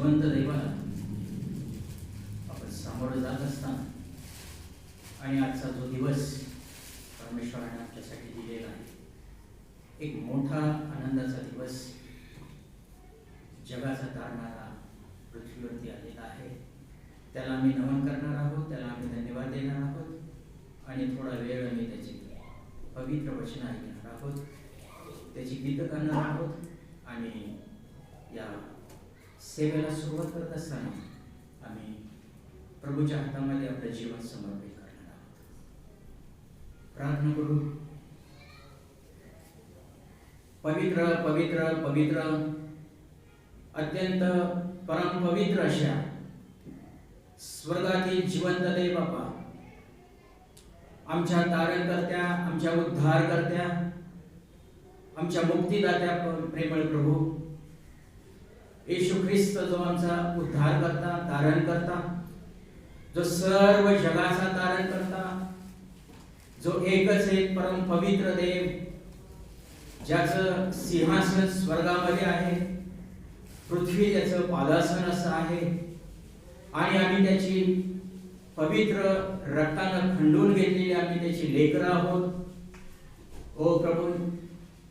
जिवंत देवाला आपण सामोरं जात असताना आणि आजचा जो दिवस परमेश्वराने आमच्यासाठी दिलेला आहे, एक मोठा आनंदाचा दिवस, जगाचा तारणारा पृथ्वीवरती आलेला आहे. त्याला आम्ही नमन करणार आहोत, त्याला आम्ही धन्यवाद देणार आहोत आणि थोडा वेळ आम्ही त्याची पवित्र वचन ऐकणार आहोत, त्याची गीतं करणार आहोत आणि या सेवेला सुरुवात करत असताना आम्ही प्रभूच्या हातामध्ये आपलं जीवन समर्पित करणार आहोत. प्रार्थना करू. पवित्र पवित्र पवित्र अत्यंत परमपवित्र अशा स्वर्गातील जिवंत देव बापा, आमच्या तारणकर्त्या, आमच्या उद्धारकर्त्या, आमच्या मुक्तिदात्या प्रेमळ प्रभू येशू ख्रिस्त, जो आमचा उद्धार करता, तारण करता, जो सर्व जगाचा तारण करता, जो एकच एक परम पवित्र देव, ज्याचं सिंहासन स्वर्गामध्ये आहे, पृथ्वी त्याचं पादासन असं आहे आणि आम्ही त्याची पवित्र रक्तानं खंडून घेतलेली आम्ही त्याची लेकरं आहोत. ओ प्रभू,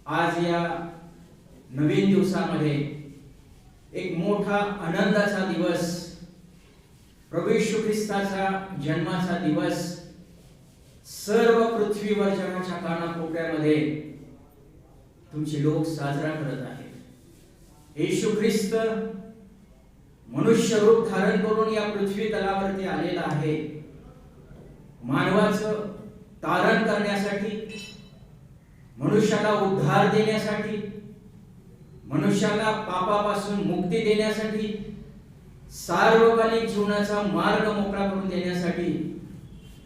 आज या नवीन दिवसामध्ये एक मोठा आनंदाचा दिवस, प्रभू येशू ख्रिस्ताचा जन्माचा दिवस सर्व पृथ्वीवर जगाच्या कानाकोपऱ्यामध्ये तुमचे लोक साजरा करत आहेत. येशू ख्रिस्त मनुष्य रूप धारण करून या पृथ्वी तलावरती आलेला आहे, मानवाचं तारण करण्यासाठी, मनुष्याला उद्धार देण्यासाठी, मनुष्याला पापापासून मुक्ती देण्यासाठी, सार्वकालिक जीवनाचा मार्ग मोकळा करून देण्यासाठी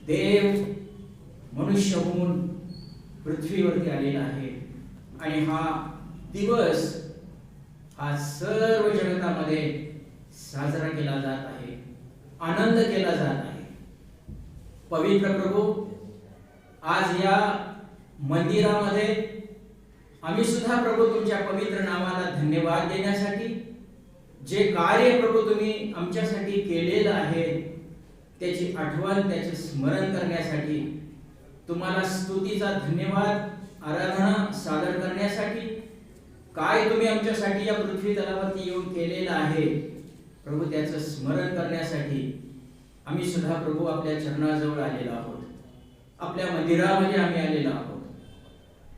देव मनुष्य होऊन पृथ्वीवरती आलेला आहे. आणि हा दिवस हा सर्व जगतामध्ये साजरा केला जात आहे, आनंद केला जात आहे. पवित्र प्रभू, आज या मंदिरामध्ये आम्ही सुद्धा प्रभू तुमच्या पवित्र नावाला धन्यवाद देण्यासाठी, जे कार्य प्रभू तुम्ही आमच्यासाठी केलेलं आहे त्याची आठवण, त्याचे स्मरण करण्यासाठी, तुम्हाला स्तुतीचा धन्यवाद, आराधना सादर करण्यासाठी, काय तुम्ही आमच्यासाठी या पृथ्वी तलावरती येऊन केलेलं आहे प्रभू त्याचं स्मरण करण्यासाठी आम्ही सुद्धा प्रभू आपल्या चरणाजवळ आलेलो आहोत, आपल्या मंदिरामध्ये आम्ही आलेलो आहोत.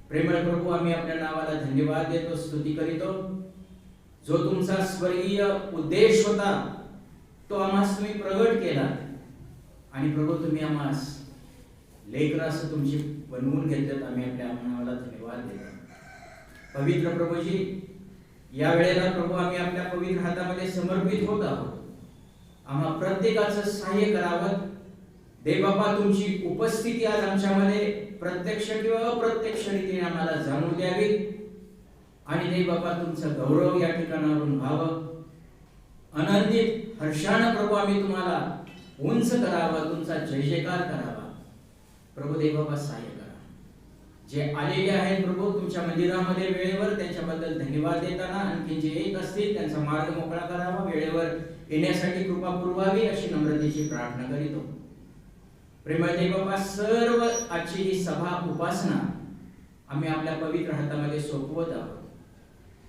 प्रेमळ प्रभू, आम्ही आपल्या नावाला धन्यवाद देतो, स्तुती करीतो. जो तुमचा स्वर्गीय उद्देश होता तो आम्हास तुम्ही प्रगट केला आणि प्रभू तुम्ही आम्हास लेकरं असं तुमची बनवून घेतलं. आम्ही आपल्या नावाला धन्यवाद देतो. पवित्र प्रभूजी, या वेळेला प्रभू आम्ही आपल्या पवित्र हातामध्ये समर्पित होत आहोत. आम्हा प्रत्येकाचं सहाय्य करावं. देवबापा, तुमची उपस्थिती आज आमच्यामध्ये प्रत्यक्ष किंवा अप्रत्यक्ष रीतीने आम्हाला जाणून द्यावी आणि देवबापा तुमचा गौरव या ठिकाणावरून व्हावं. आनंदित हर्षानं प्रभू आम्ही तुम्हाला उंच करावं, तुमचा जय जयकार करावा. प्रभू देवबापा सहाय्य करा. जे आलेले आहेत प्रभू तुमच्या मंदिरामध्ये वेळेवर, त्यांच्याबद्दल धन्यवाद देताना आणखी जे येत असतील त्यांचा मार्ग मोकळा करावा, वेळेवर येण्यासाठी कृपा पुरवावी अशी नम्रतेची प्रार्थना करीतो. प्रेमळ देवबापा, सर्व आजची ही सभा उपासना आम्ही आपल्या पवित्र हातामध्ये सोपवत आहोत.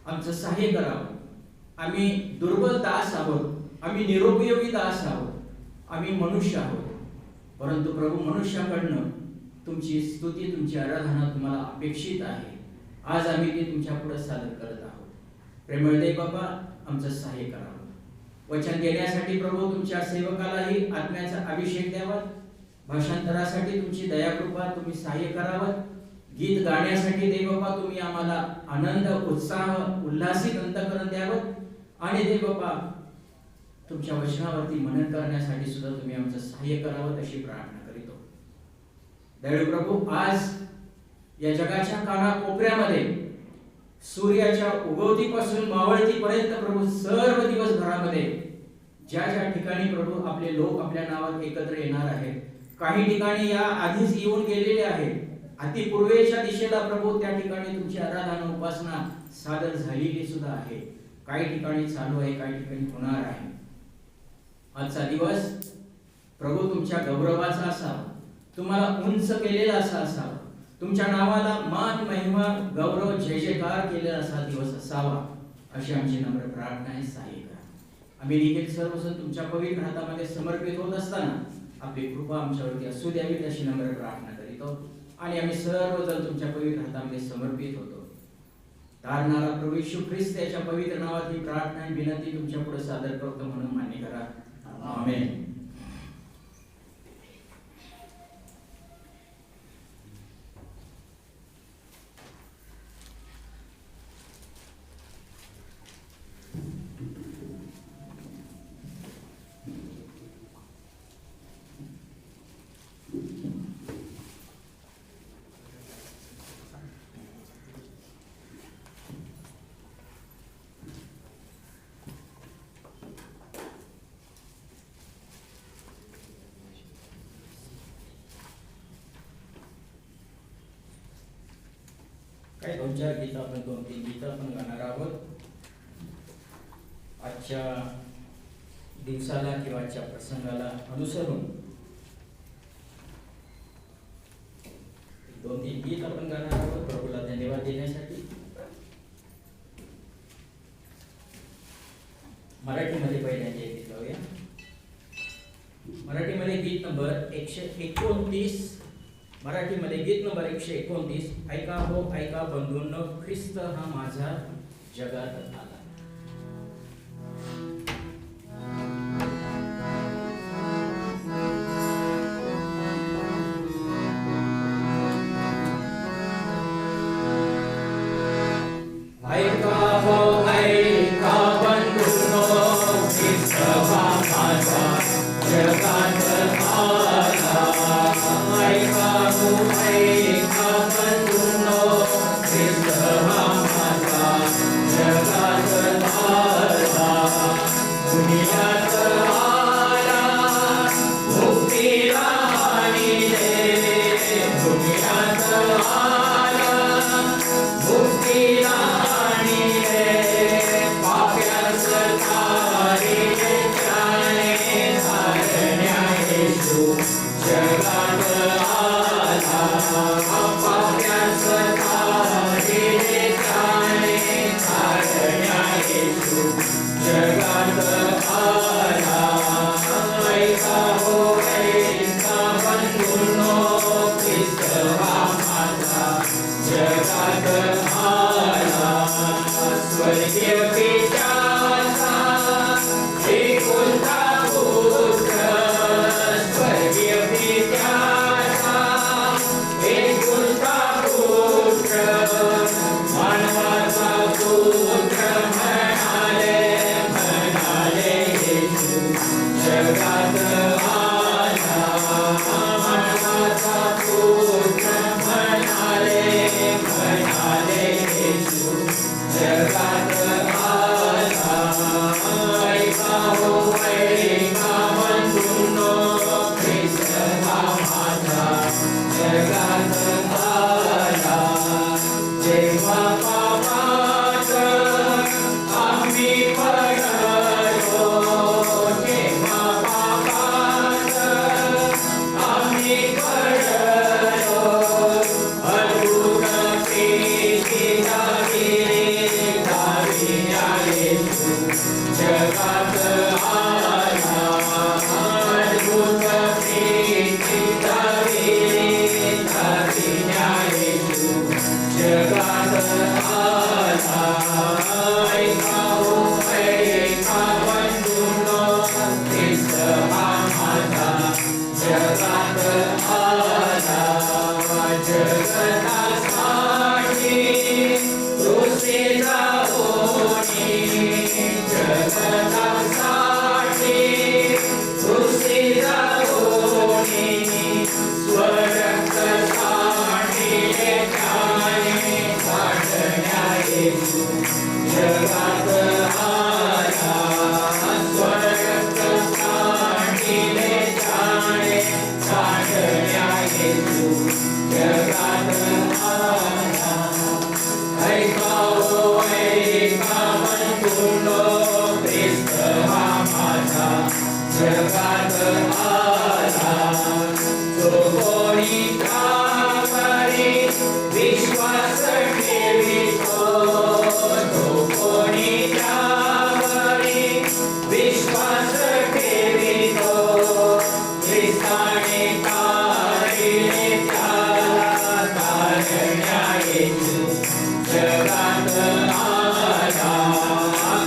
आमचं सहाय्य करावं. आम्ही दुर्बल दास आहोत, आम्ही निरुपयोगी दास आहोत, आम्ही मनुष्य आहोत, परंतु प्रभू मनुष्याकडनं तुमची स्तुती, तुमची आराधना तुम्हाला अपेक्षित आहे. आज आम्ही ती तुमच्या पुढे सादर करत आहोत. प्रेमळ देवबापा, आमचं सहाय्य करावं. वचन देण्यासाठी प्रभू तुमच्या सेवकालाही आत्म्याचा अभिषेक द्यावा. भाषांतरासाठी तुमची दयाकृपा तुम्ही सहाय्य करावं. गीत गाण्यासाठी देवबापा तुम्ही आम्हाला आनंद, उत्साह, उल्हासित अंतःकरण द्यावं आणि देवबापा तुमच्या वचनावरती मनन करण्यासाठी सुद्धा तुम्ही आमचं सहाय्य करावं अशी प्रार्थना करीतो. दयाळू प्रभू, आज या जगाच्या कानाकोपऱ्यामध्ये सूर्याच्या उगवतीपासून मावळतीपर्यंत प्रभू सर्व दिवसभरामध्ये ज्या ज्या ठिकाणी प्रभू आपले लोक आपल्या नावात एकत्र येणार आहेत, काही ठिकाणी या आधीच येऊन गेलेले आहेत, अति पूर्वेच्या दिशेला प्रभू त्या ठिकाणी तुमची आराधना उपासना सादर झालेली सुद्धा आहे. काही ठिकाणी चालू आहे, काही ठिकाणी होणार आहे. आजचा दिवस प्रभू तुमच्या गौरवाचा असावा, तुम्हाला उंच केलेला असा असावा, तुमच्या नावाला मान महिमा गौरव जय जयकार केलेला असा दिवस असावा, अशी आमची नम्र प्रार्थना आहे. सहाय्य करा. आम्ही देखील सर्वजण तुमच्या पवित्र हातामध्ये समर्पित होत असताना आपली कृपा आमच्यावरती असू द्यावी अशी नम्र प्रार्थना करीतो. आणि आम्ही सर्वजण तुमच्या पवित्र हातामध्ये समर्पित होतो. तारणारा प्रभू येशू ख्रिस्त याच्या पवित्र नावात ही प्रार्थना आणि विनंती तुमच्या पुढे सादर करतो म्हणून मान्य करा. आमेन. काही 2-4 गीत आपण 2-3 गीत आपण गाणार आहोत. आजच्या दिवसाला किंवा आजच्या प्रसंगाला अनुसरून 2-3 गीत आपण गाणार आहोत प्रभूला धन्यवाद देण्यासाठी. मराठीमध्ये पहिल्यांदा गीत गाऊया. मराठीमध्ये गीत नंबर 129. मराठीमध्ये गीत नंबर 129. ऐका हो ऐका बंधूंनो, ख्रिस्त हा माझा जगात आला. ऐका हो ऐका बंधूंनो, ख्रिस्त हा माझा जगात आला. ऐका हो ऐका बंधूंनो, ख्रिस्त हा माझा जगात आला. दुनियात आला मुक्तीला आणिले, दुनियात आला मुक्तीला आणिले. पाप्यास तारिले त्याने धारण्या येशू जगात आला. पाप्यास तारिले त्याने धारण्या येशू जगात आला. ऐका हो ऐका बंधूंनो, ख्रिस्त हा माझा जगात आला. स्वर्गीय पित्याचा एकुलता पुत्र, स्वर्गीय पित्याचा एकुलता पुत्र, मानवाचा पुत्र म्हणाले म्हणाले येशू जगात आला. मानवाचा पुत्र म्हणाले म्हणाले येशू जगात आला. ऐका हो ऐका बंधूंनो, ख्रिस्त हा माझा जगात आला. जेव्हा पापात आम्ही पडलो, जेव्हा पापात आम्ही पडलो, अद्भुत प्रीती धाविल्या येशू जगात आला. अद्भुत प्रीती धाविल्या येशू जगात आला. ऐका हो ऐका बंधूंनो, ख्रिस्त हा माझा जगात आला. जगतासाठी क्रूसी जाऊनी, जगतासाठी क्रूसी जाऊनी, स्वरक्त सांडिले त्याने काढण्या येशू जगात आला. स्वरक्त सांडिले त्याने ख्रिस्ताने तारिले त्याला तारण्या येशू जगात आला.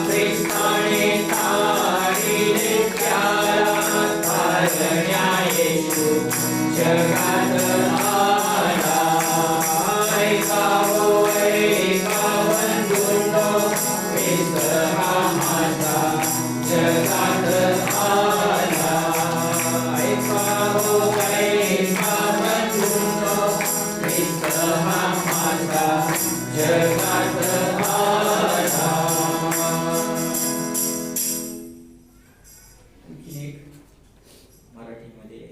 ख्रिस्ताने तारिले त्याला तारण्या येशू जगात आला. ऐकावो ऐका बंधूंनो, ख्रिस्त हा माझा जगात आला. ऐकावो ऐका बंधूंनो, ख्रिस्त हा माझा जगात आला. आणखीन एक मराठीमध्ये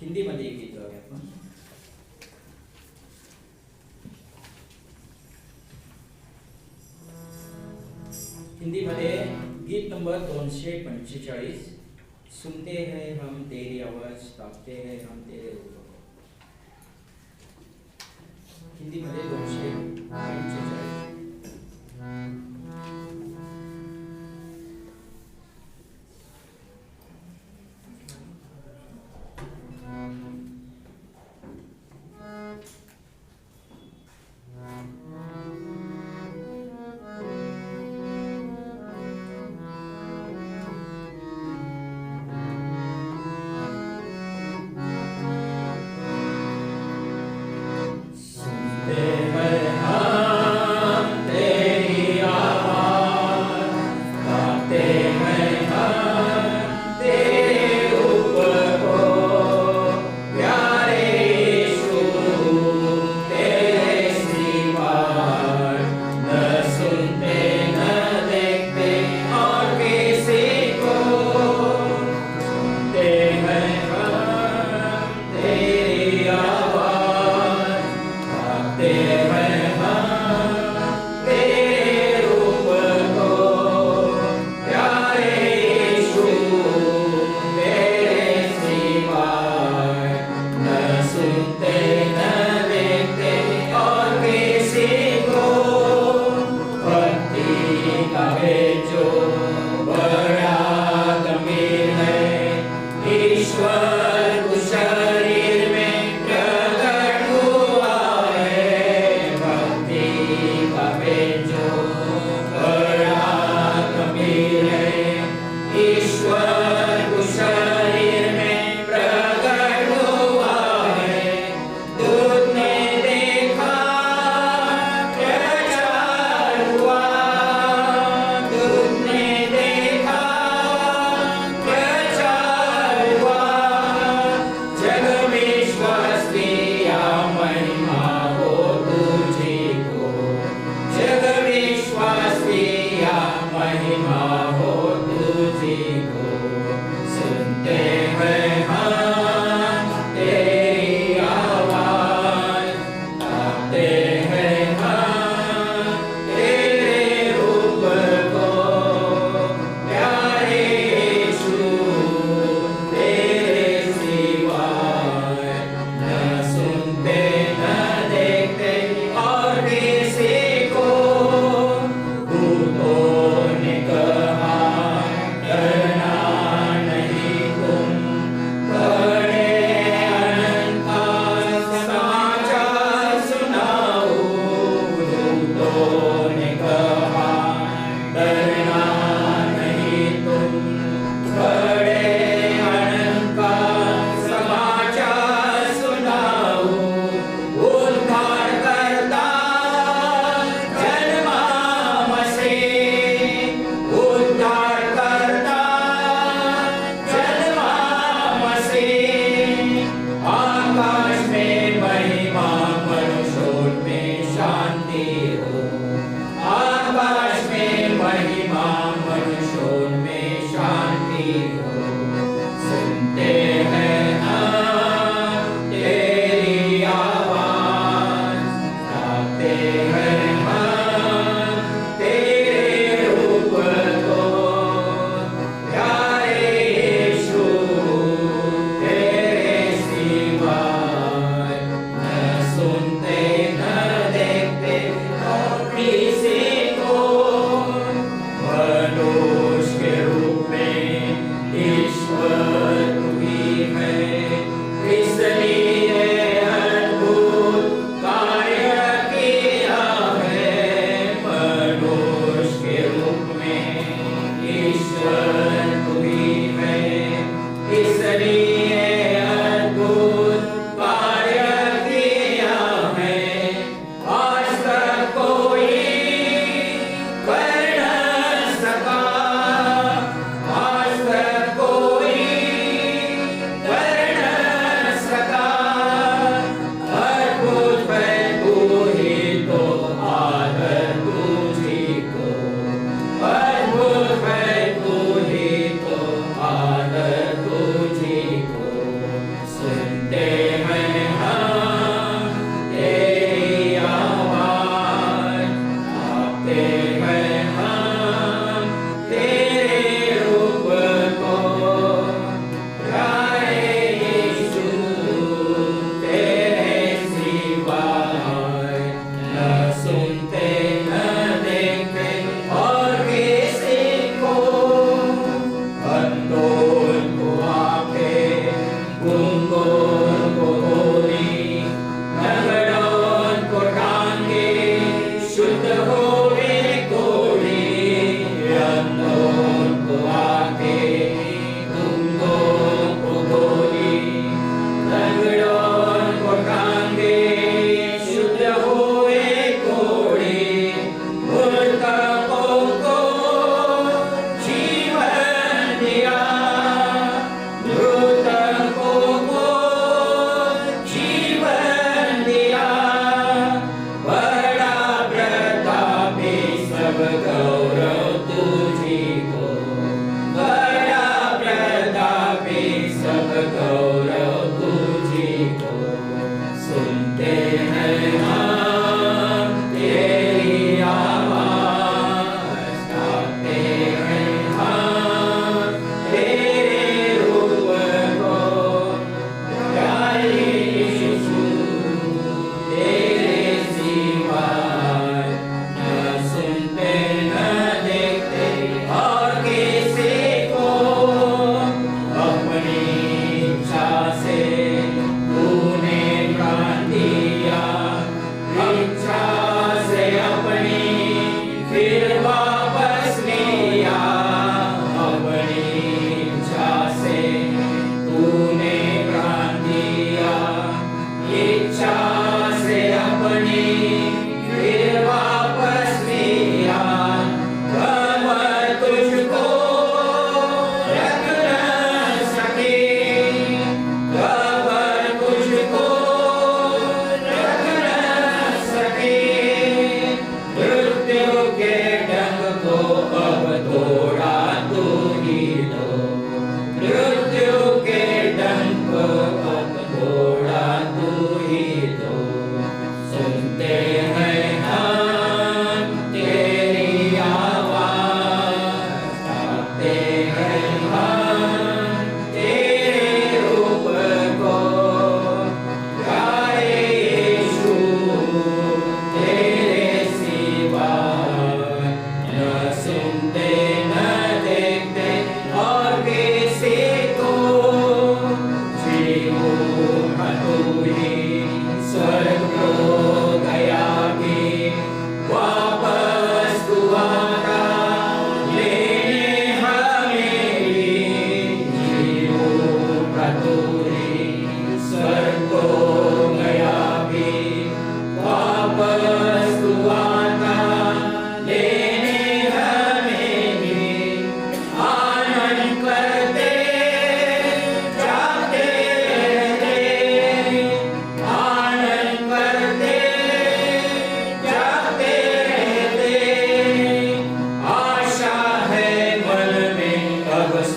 हिंदीमध्ये एक गीत गाऊया आपण. हिंदीमध्ये गीत नंबर 245. सुनते हैं हम तेरी आवाज, ताकते हैं हम तेरे रूप को. हिंदीमध्ये 245. तेरे रूप को प्यारे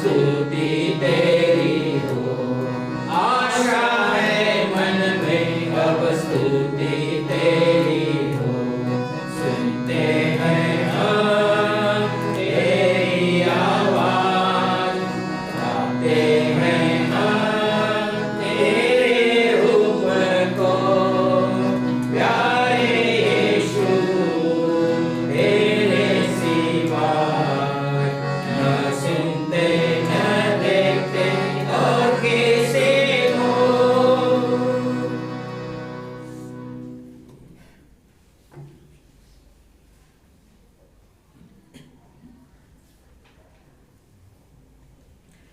स्तुति तेरी हो, आशा है मन में अब स्तुति तेरी हो। सुनते हैं हम तेरी आवाज, गाते हैं हम तेरे हुक्म को। प्यारे यीशु तेरे सिवा न सुनते न देखते और किसी को।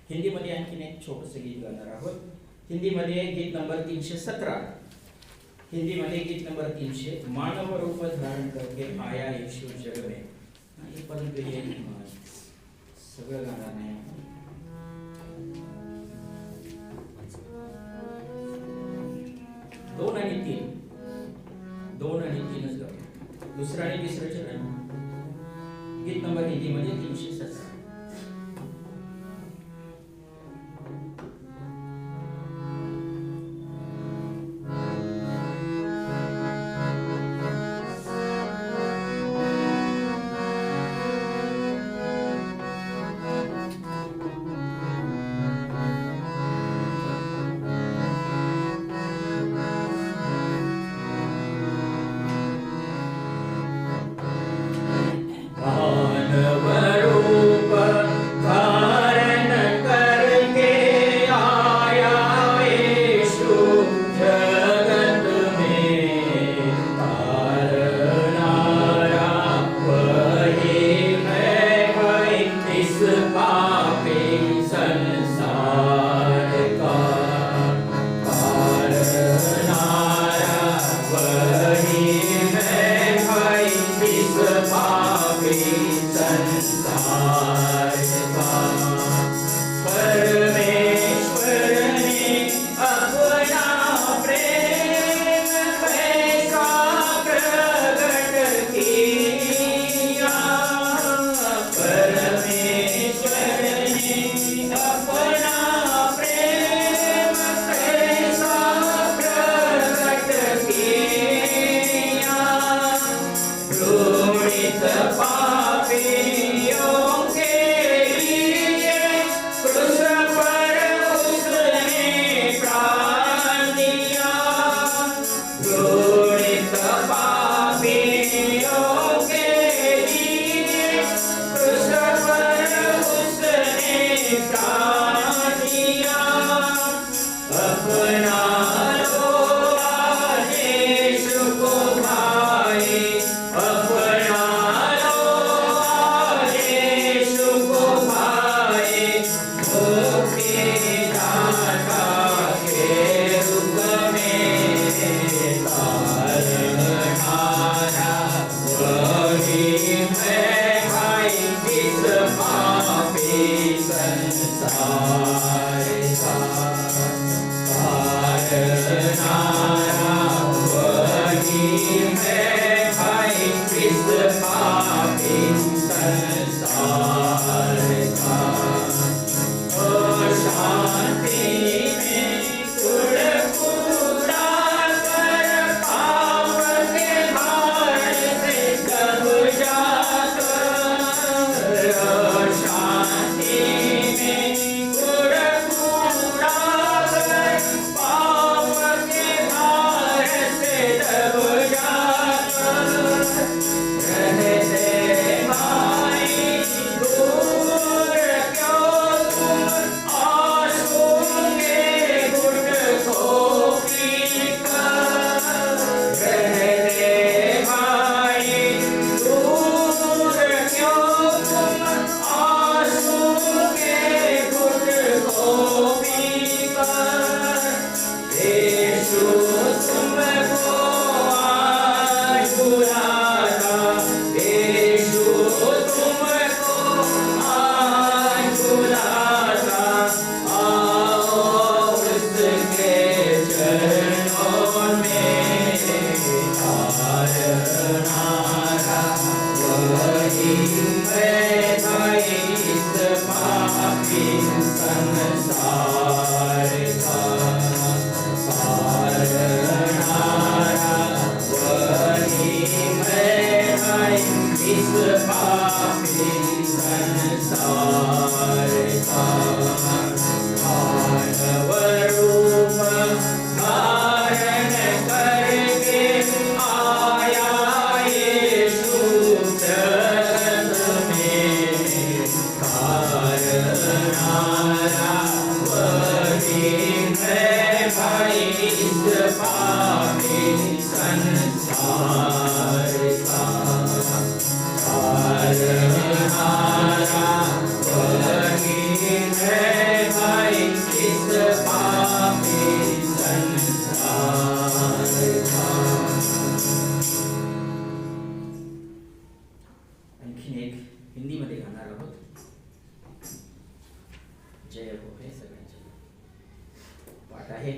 हिंदीमध्ये आणखीन एक छोटंसं गीत गाणार आहोत. हिंदीमध्ये गीत नंबर 317. हिंदीमध्ये गीत नंबर 300, मानव रूप धारण करके आया यीशु जग में. हे परंतु हे सगळं गाणार नाही. 2 आणि 3, 2 आणि 3च गाव. दुसरं आणि तिसरं चरण. गीत नंबर हिंदीमध्ये 317. जय हो हे सगळ्यांचे पाठ आहे.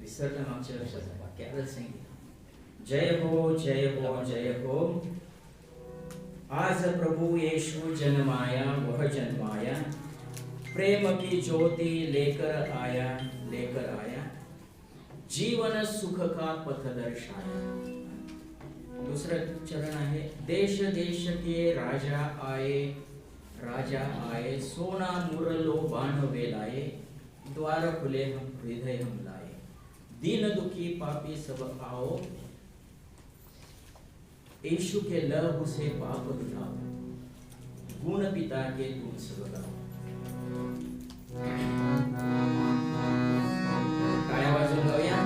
विसरलं मागच्या वर्षाचा वाक्याला सांगितलं. जय हो जय हो जय हो. आज प्रभु यीशु जन्माया वह जन्माया, प्रेम की ज्योति लेकर आया जीवन सुख का पथ दर्शाया. दूसरं चरण आहे. देश देश के राजा आए सोना मुरलो बाण वेलाए, द्वार खुले हम हृदय हम लाए, दीन दुखी पापी सब आओ, यीशु के लहू से पाप धुलाओ, गुण पिता के तुम सब गाओ. टाळ्या वाजवून गाऊया.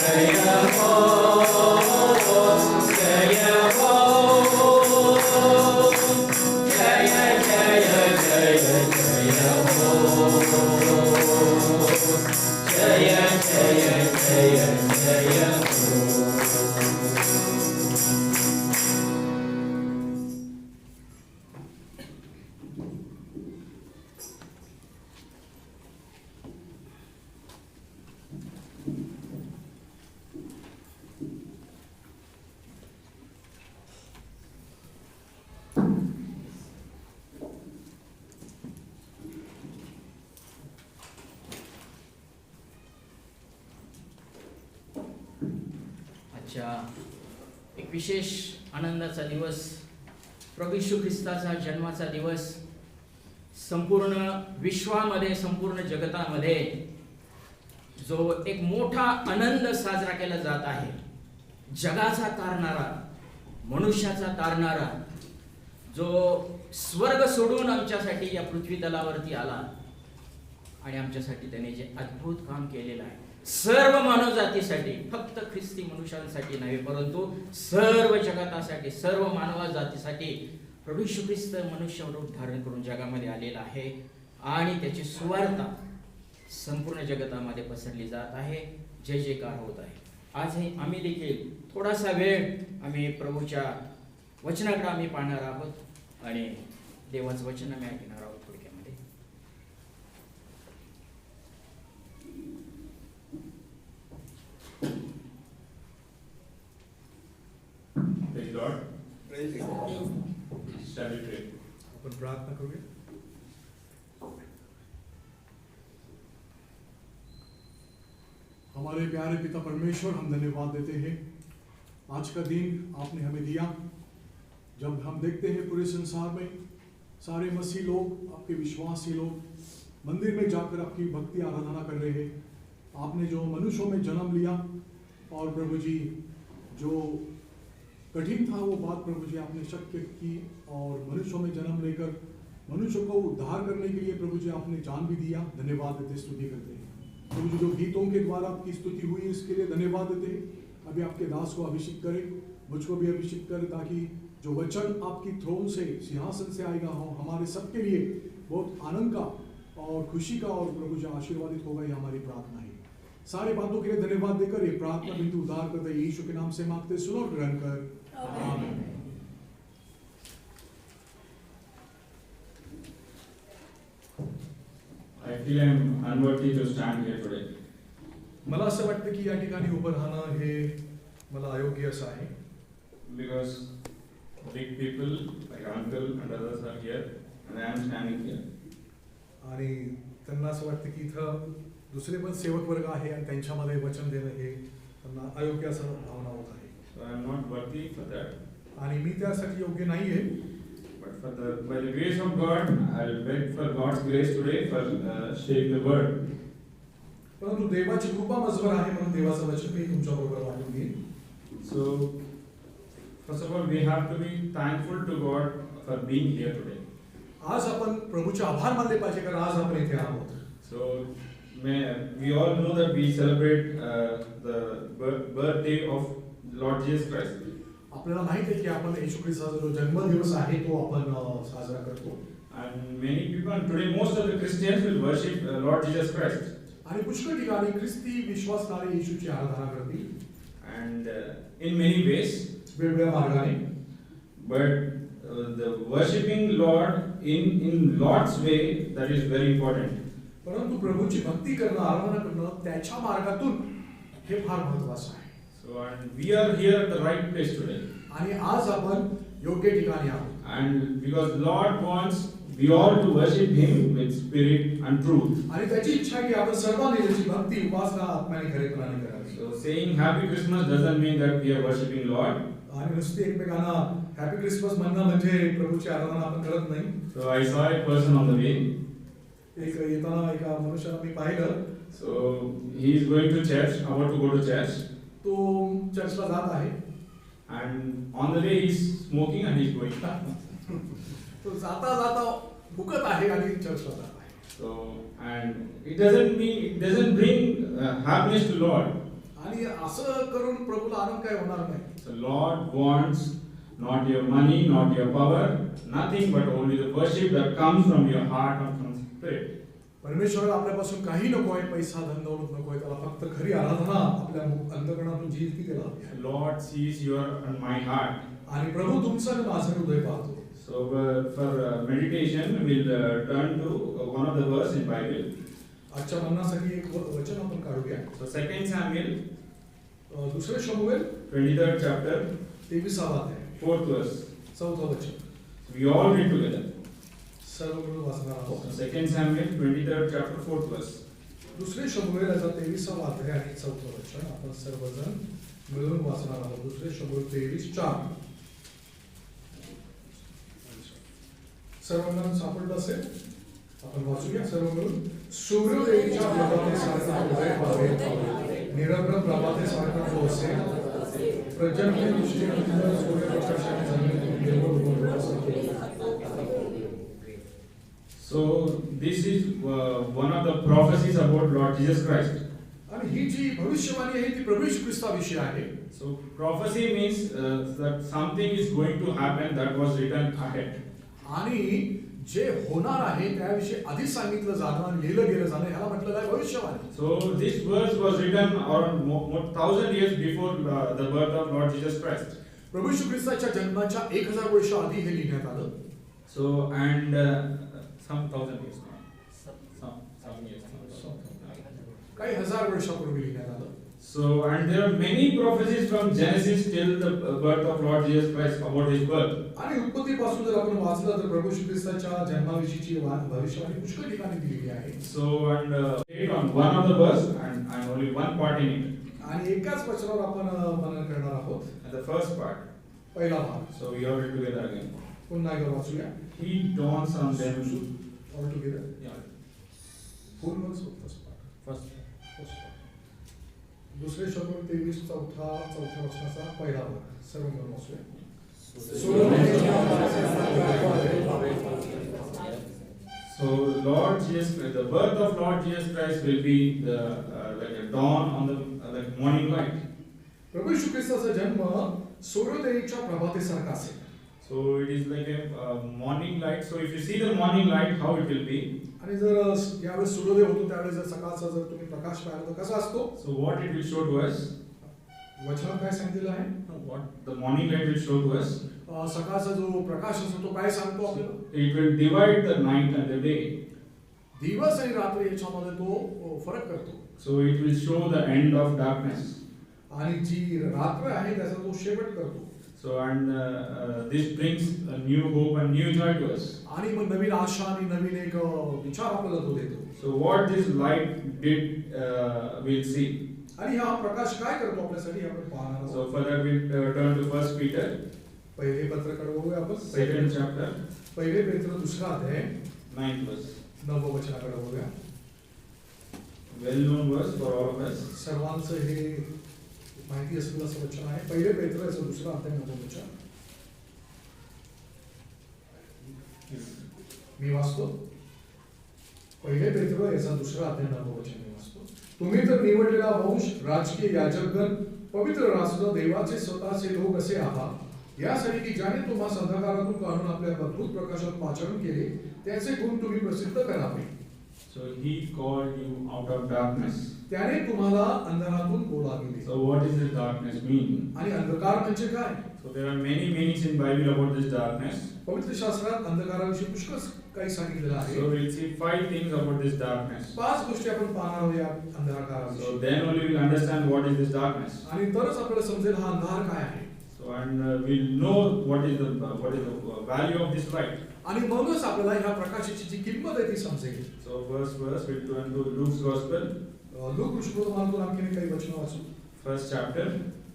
Jai Ho, आजच्या एक विशेष आनंदाचा दिवस, प्रभू येशू ख्रिस्ताचा जन्माचा दिवस संपूर्ण विश्वामध्ये, संपूर्ण जगतामध्ये जो एक मोठा आनंद साजरा केला जात आहे. जगाचा तारणारा, मनुष्याचा तारणारा, जो स्वर्ग सोडून आमच्यासाठी या पृथ्वी तलावरती आला आणि आमच्यासाठी त्याने जे अद्भुत काम केलेलं आहे, सर्व मानवजातीसाठी, फक्त ख्रिस्ती मनुष्यांसाठी नव्हे परंतु सर्व जगतासाठी, सर्व मानव जातीसाठी प्रभू येशू ख्रिस्त मनुष्य रूप धारण करून जगामध्ये आलेला आहे आणि त्याची सुवार्ता संपूर्ण जगतामध्ये पसरली जात आहे. जय जयकार होत आहे. आज आम्ही देखील थोडासा वेळ आम्ही प्रभूच्या वचनाकडे आम्ही पाहणार आहोत आणि देवाचं वचन आम्ही ऐकणार आहोत. थोडक्यामध्ये Praise God. Praise God. Shall we pray? आपण प्रार्थना करूया. हमारे प्यारे पिता परमेश्वर, हम धन्यवाद देते हैं आज का दिन आपने हमें दिया, जब हम देखते हैं पूरे संसार में सारे मसीह लोग, आपके विश्वासी लोग मंदिर में जाकर आपकी भक्ति आराधना कर रहे हैं. आपने जो मनुष्यों में जन्म लिया और प्रभु जी जो कठिन था वो बात प्रभु जी आपने शक्य की और मनुष्यों में जन्म लेकर मनुष्यों को उद्धार करने के लिए प्रभु जी आपने जान भी दिया. धन्यवाद देते, स्तुति करते हैं. प्रभु जी जो गीतों के द्वारा आपकी स्तुति हुई इसके लिए धन्यवाद देते हैं. अभी आपके दास को अभिषेक करें, मुझको भी अभिषेक करें, ताकि जो वचन आपकी थ्रोन से, सिंहासन से आएगा हो हमारे सबके लिए बहुत आनंद का और खुशी का और प्रभु जी आशीर्वादित होगा. ये हमारी प्रार्थना है. सारी बातों के लिए धन्यवाद देकर ये प्रार्थना बिंदु उद्धार करते यीशु के नाम से मांगते, सुनो ग्रहण कर. आमीन. I feel I am unworthy to stand here today मला असं वाटतं की या ठिकाणी उभं राहणं हे मला अयोग्य असं आहे. because big people like uncle and others are here and I am standing here. आणि त्यांना असं वाटतं की इथं दुसरे पण सेवक वर्ग आहे आणि त्यांच्यामध्ये वचन देणं हे त्यांना अयोग्य असं भावना होत आहे. So I am not worthy for that. आणि मी त्यासाठी योग्य नाही आहे. But by the grace of God, I will beg for God's grace today for sharing the word. परंतु देवाची कृपा मजवर आहे म्हणून देवाचं वचन मी तुमच्या बरोबर वाटून घेईन. So first of all, we have to be thankful to God for being here today. आज आपण प्रभूचे आभार मानले पाहिजे कारण आज आपण इथे आहोत. So we all know that we celebrate the birthday of Lord Jesus Christ. आपल्याला माहित आहे की आपण येशू ख्रिस्ताचा जो जन्मदिवस आहे तो आपण साजरा करतो. And many people today, most of the Christians will worship Lord Jesus Christ. आणि पुष्कळ ठिकाणी ख्रिस्ती विश्वासणारे येशूची आराधना करतील. And in many ways, वेगवेगळ्या मार्गाने. but the worshiping Lord in Lord's way, that is very important. परंतु प्रभूची भक्ती करणं, आराधना करणं त्याच्या मार्गातून हे फार महत्त्वाचं आहे. So and we are here at the right place today. आणि आज आपण योग्य ठिकाणी आहोत. And because Lord wants we all to worship Him with spirit and truth. आणि त्याची इच्छा आहे की आपण सर्वांनी त्याची भक्ती, उपासना आत्म्याने खरेपणाने करावी. So saying Happy Christmas doesn't mean that we are worshiping Lord. आणि नुसते एकमेकांना हॅपी क्रिसमस म्हणणं म्हणजे प्रभूची आराधना आपण करत नाही. So I saw a person on the way. एक येताना एका मनुष्याला मी पाहिलं. So he is going to church, about to go to church. तो चर्चला जात आहे. And on the way he is smoking and he is going. तो जाता जाता भुकत आहे आणि चर्चला जात आहे. So and it doesn't bring happiness to Lord. आणि असं करून प्रभूला आनंद काय होणार नाही. So Lord wants not your money, not your power, nothing but only the worship that comes from your heart and from spirit. परमेश्वराला आपल्यापासून काही नको आहे, पैसा धन दौलत नको आहे, त्याला फक्त खरी आराधना आपल्या अंतःकरणातून जी ती त्याला हवी आहे. Lord sees your and my heart. आणि प्रभू तुमचं आणि माझं हृदय पाहतो. So for meditation we'll turn to one of the verse in Bible. आजच्या मनासाठी एक वचन आपण काढूया. So 2 Samuel दुसरे शमूएल 23rd chapter 23वा अध्याय 4th verse. 4थं वचन. We all read together. सर्व मिळून वाचणार आहोत. So 2 Samuel 23rd chapter 4th verse. दुसरे शमूएल याचा 23वा अध्याय आणि 4थं वचन आपण सर्वजण मिळून वाचणार आहोत. दुसरे शमूएल 23:4. सर्वांना सापडलं असेल आपण वाचूया सर्व मिळून. सूर्योदयाच्या प्रभातेसारखा उदय पावे, निरभ्र प्रभातेसारखा तो असेल. प्रजन्य दृष्टीनंतर सूर्यप्रकाशाने जमिनीतून निर्मळ उगवला असेल. So this is one of the prophecies about Lord Jesus Christ. आणि ही जी भविष्यवाणी आहे ती प्रभू येशू ख्रिस्ताविषयी आहे. So prophecy means that something is going to happen that was written ahead. आणि जे होणार आहे त्याविषयी आधी सांगितलं जाणं आणि लिहिलं गेलं जाणं ह्याला म्हटलेलं आहे भविष्यवाणी. So this verse was written around 1000 years before the birth of Lord Jesus Christ. प्रभू येशू ख्रिस्ताच्या जन्माच्या 1000 वर्ष आधी हे लिहिण्यात आलं. So and some thousand years now. Some years now. काही हजार वर्षापूर्वी लिहिण्यात आलं. So and there are many prophecies from Genesis till the birth of Lord Jesus Christ about his birth. आणि उत्पत्तीपासून जर आपण वाचलं तर प्रभू येशू ख्रिस्ताच्या जन्माविषयीची भविष्यवाणी पुष्कळ ठिकाणी दिलेली आहे. So and read on one of the verse and only one part in it. आणि एकाच वचनावर आपण मनन करणार आहोत. And the first part. पहिला भाग. So we all read together again. पुन्हा एकदा वाचूया. He dawns on them. All together. Yeah. फुल वर्स फर्स्ट पार्ट. First. दुसरे शमूएल 23 चौथ्या वचनाचा पहिला भाग सर्व मिळून वाचूया. So Lord Jesus, the birth of Lord Jesus Christ will be the like a dawn on the like morning light. प्रभू येशू ख्रिस्ताचा जन्म सूर्योदयाच्या प्रभातेसारखा असेल. So it is like a morning light. So if you see the morning light, how it will be? आणि जर यावेळेस सूर्योदय होतो त्यावेळेस जर सकाळचा जर तुम्ही प्रकाश पाहिला तर कसा असतो? So what it will show to us? वचनात काय सांगितलेलं आहे? What the morning light will show to us? सकाळचा जो प्रकाश असतो तो काय सांगतो आपल्याला? It will divide the night and the day. दिवस आणि रात्र याच्यामध्ये तो फरक करतो. So it will show the end of darkness. आणि जी रात्र आहे त्याचा तो शेवट करतो. So and this brings a new hope and new joy to us. आणि मग नवीन आशा आणि नवीन एक विचार आपल्याला तो देतो. So what this light did, we'll see. आणि हा प्रकाश काय करतो आपल्यासाठी आपण पाहणार आहोत. So for that we'll turn to 1 Peter. पहिले पत्रकडे बघूया आपण. Second chapter. पहिले पेत्र दुसरा अध्याय 9th verse. 9व्या वचनाकडे बघूया. Well known verse for all of us. सर्वांचं हे माहिती असलेलं असं वचन आहे. पहिले पेत्राचं दुसरा अध्याय 9वं वचन मी वाचतो. पहिले पेत्र याचा दुसरा अध्याय 9वं वचन मी वाचतो. तुम्ही तर निवडलेला वंश, राजकीय याजकगण, पवित्र राष्ट्र, देवाचे स्वतःचे लोक असे आहात, यासाठी की ज्याने तुम्हाला अंधकारातून काढून आपल्या अद्भुत प्रकाशात पाचारण केले त्याचे गुण तुम्ही प्रसिद्ध करावे. So he called you out of darkness. त्याने तुम्हाला अंधारातून बोलाविले. So what does this darkness mean? आणि अंधकार म्हणजे काय? So there are many meanings in Bible about this darkness. पवित्र शास्त्रात अंधकाराविषयी पुष्कळ काही सांगितलेलं आहे. So we'll see 5 things about this darkness. 5 गोष्टी आपण पाहणार आहोत या अंधकाराविषयी. So then only we'll understand what is this darkness. आणि तरच आपल्याला समजेल हा अंधार काय आहे. So and we'll know what is the value of this light. आणि मगच आपल्याला ह्या प्रकाशाची जी किंमत आहे ती समजेल. So first verse we'll turn to Luke's Gospel. Luke ऋषिवर्धमानातून आणखी काही वचन वाचू. First chapter.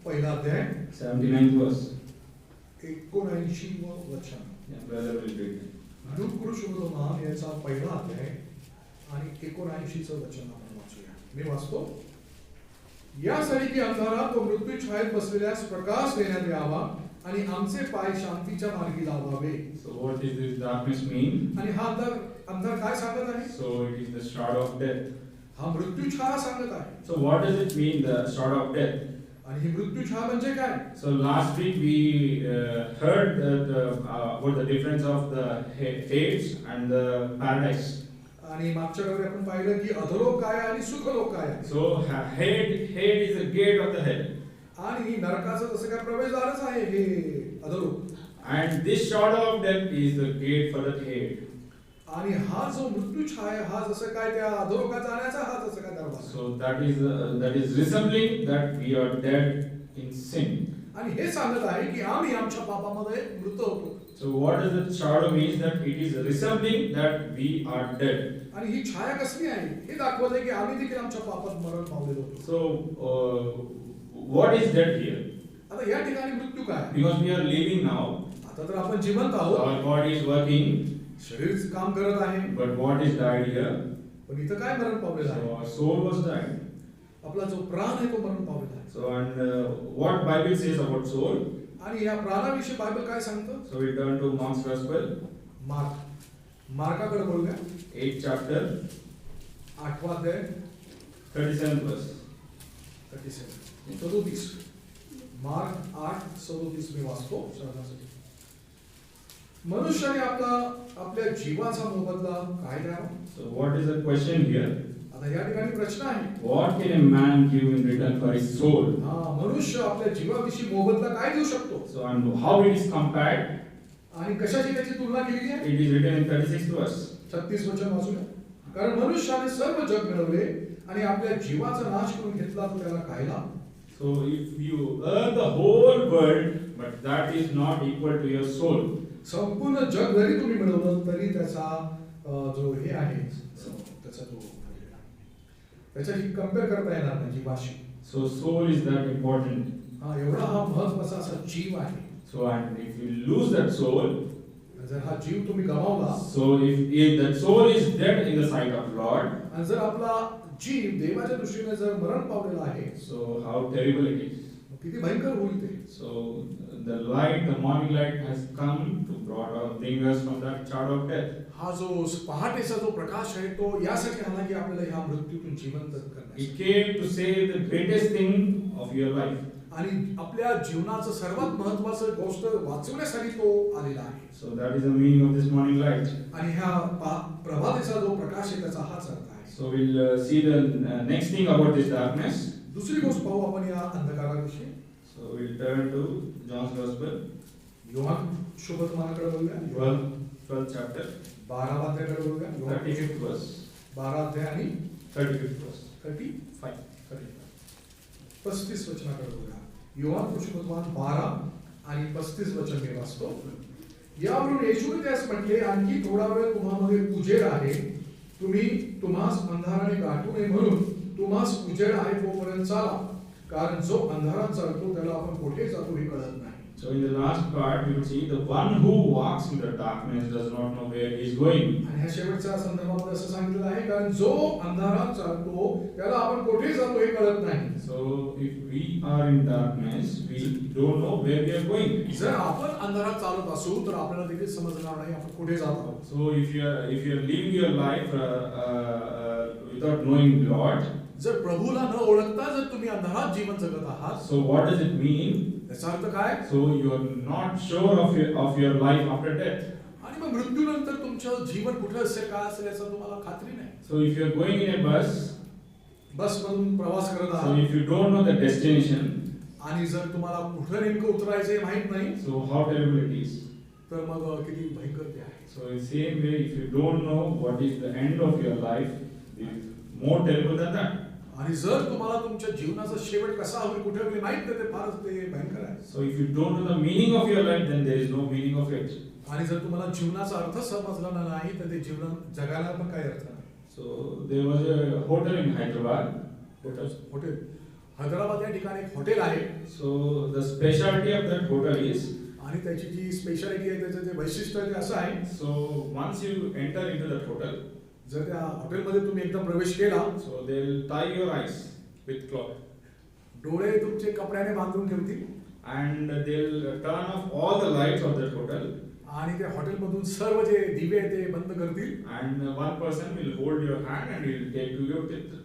पहिला अध्याय 79th verse. 79वं वचन. Yeah, brother will read. Luke ऋषिवर्धमान याचा पहिला अध्याय आणि 79चं वचन आपण वाचूया. मी वाचतो. यासाठी की अंधारात व मृत्यू छायेत बसलेल्यास प्रकाश देण्यात यावा आणि आमचे पाय शांतीच्या मार्गी लावावे. So what does this darkness mean? आणि हा अंधार काय सांगत आहे? So it is the shadow of death. हा मृत्यू छाया सांगत आहे. So what does it mean, the shadow of death? आणि ही मृत्यू छाया म्हणजे काय? So last week we heard about the difference of the Hades and the paradise. आणि मागच्या वेळी आपण पाहिलं की अधोलोक काय आहे आणि सुखलोक काय आहे. So Hades is the gate of the hell. आणि नरकाचा जसं काय प्रवेशद्वारच आहे हे अधोलोक. And this shadow of death is the gate for the Hades. आणि हा जो मृत्यू छाया हा जसं काय त्या अधोलोकात जाण्याचा हा जसं काय दरवाजा. So that is resembling that we are dead in sin. आणि हे सांगत आहे की आम्ही आमच्या पापामध्ये मृत होतो. So what does the shadow means? That it is resembling that we are dead. आणि ही छाया कसली आहे हे दाखवत आहे की आम्ही देखील आमच्या पापात मरण पावलेलो होतो. So what is dead here? आता या ठिकाणी मृत्यू काय? Because we are living now, आता तर आपण जिवंत आहोत, our body is working, शरीर काम करत आहे, but what is died here? पण इथं काय मरण पावलेलं So आहे? our soul was died. आपला जो प्राण आहे तो मरण पावलेला आहे. So what Bible says about soul? आणि या प्राणाविषयी बायबल काय सांगतं? So we turn to Mark's Gospel, मार्काकडे बोलूया. 8th chapter, 8वा अध्याय 37th verse. 37 मार्क 8:37 मी वाचतो श्रवणासाठी. मनुष्याने आपल्या जीवाचा मोबदला काय द्यावा? So what is the question here? आता या ठिकाणी प्रश्न आहे. What can a man give in return for his soul? मनुष्य आपल्या जीवाविषयी मोबदला काय देऊ शकतो? So and how it is compared? आणि कशाची त्याची तुलना केली आहे? It is written in 36th verse. 36 वचन वाचूया. कारण मनुष्याने सर्व जग मिळवले आणि आपल्या जीवाचा नाश करून घेतला तर त्याला काय लाभ? So if you earn the whole world, but that is not equal to your soul. संपूर्ण जग जरी तुम्ही मिळवलं तरी त्याचा जो हे आहे त्याचा जो त्याच्याशी कंपेअर करता येणार नाही जीवाशी. So soul is that important. एवढा हा महत्त्वाचा असा जीव आहे. So and if you lose that soul, जर हा जीव तुम्ही गमावला, so if that soul is dead in the sight of Lord, आणि जर आपला जीव देवाच्या दृष्टीने जर मरण पावलेला आहे, so how terrible it is. किती भयंकर होईल ते. So the light, the morning light has come to bring us from that shadow of death. हा जो पहाटेचा जो प्रकाश आहे तो यासाठी आला की आपल्याला ह्या मृत्यूतून जिवंत करण्यासाठी. It came to save the greatest thing of your life. आणि आपल्या जीवनाचं सर्वात महत्त्वाचं गोष्ट वाचवण्यासाठी तो आलेला आहे. So that is the meaning of this morning light. आणि ह्या प्रभातेचा जो प्रकाश आहे त्याचा हाच अर्थ आहे. So we'll see the next thing about this darkness. दुसरी गोष्ट पाहू आपण या अंधकाराविषयी. So we'll turn to John's Gospel, Yohan शुभवर्तमानाकडे बोलूया. 12th chapter, 12 अध्यायाकडे बोलूया. 35th verse. 12 अध्याय आणि 35th verse. 35 35 वचनाकडे बोलूया. योहान शुभवर्तमान 12 आणि 35 वचन मी वाचतो. यावरून येशूने त्यास म्हटले, आणखी थोडा वेळ तुम्हामध्ये उजेड आहे, तुम्ही तुम्हास अंधाराने गाठू नये म्हणून तुम्हास उजेड आहे तोपर्यंत चाला, कारण जो अंधारात चालतो त्याला आपण कोठे जातो हे कळत नाही. So in the last part we will see the one who walks in the darkness does not know where he is going. आणि ह्या शेवटच्या संदर्भामध्ये असं सांगितलेलं आहे, कारण जो अंधारात चालतो त्याला आपण कोठे जातो हे कळत नाही. So if we are in darkness, we don't know where we are going. जर आपण अंधारात चालत असू तर आपल्याला देखील समजणार नाही आपण कुठे जात आहोत. So if you are living your life without knowing Lord, जर प्रभूला न ओळखता जर तुम्ही अंधारात जीवन जगत आहात, so what does it mean? त्याचा अर्थ काय? So you are not sure of your life after death. आणि मग मृत्यूनंतर तुमचं जीवन कुठे असेल काय असेल याचं तुम्हाला खात्री नाही. So if you are going in a bus, बस मधून प्रवास करत so आहात if you don't know the destination, आणि जर तुम्हाला कुठे नेमकं उतरायचं हे माहित नाही so how terrible it is. तर मग किती भयंकर ते आहे. So in same way, if you don't know what is the end of your life, it is more terrible than that. आणि जर तुम्हाला तुमच्या जीवनाचा शेवट कसा होईल कुठे होईल माहित नाही, ते फारच ते भयंकर आहे. So if you don't know the meaning of your life, then there is no meaning of it. आणि जर तुम्हाला जीवनाचा अर्थ समजला नाही तर ते जीवन जगायला पण काही अर्थ नाही. So there was a hotel in Hyderabad. Hotel Hyderabad या ठिकाणी एक हॉटेल आहे. So the specialty of that hotel is, आणि त्याची जी स्पेशालिटी आहे त्याचं जे वैशिष्ट्य आहे ते असं आहे, so once you enter into that hotel, जर त्या हॉटेलमध्ये तुम्ही एकदा प्रवेश केला, so they'll tie your eyes with cloth, डोळे तुमचे कपड्याने बांधून ठेवतील and they'll turn off all the lights of that hotel, आणि त्या हॉटेलमधून सर्व जे दिवे आहेत ते बंद करतील, and one person will hold your hand and he'll take you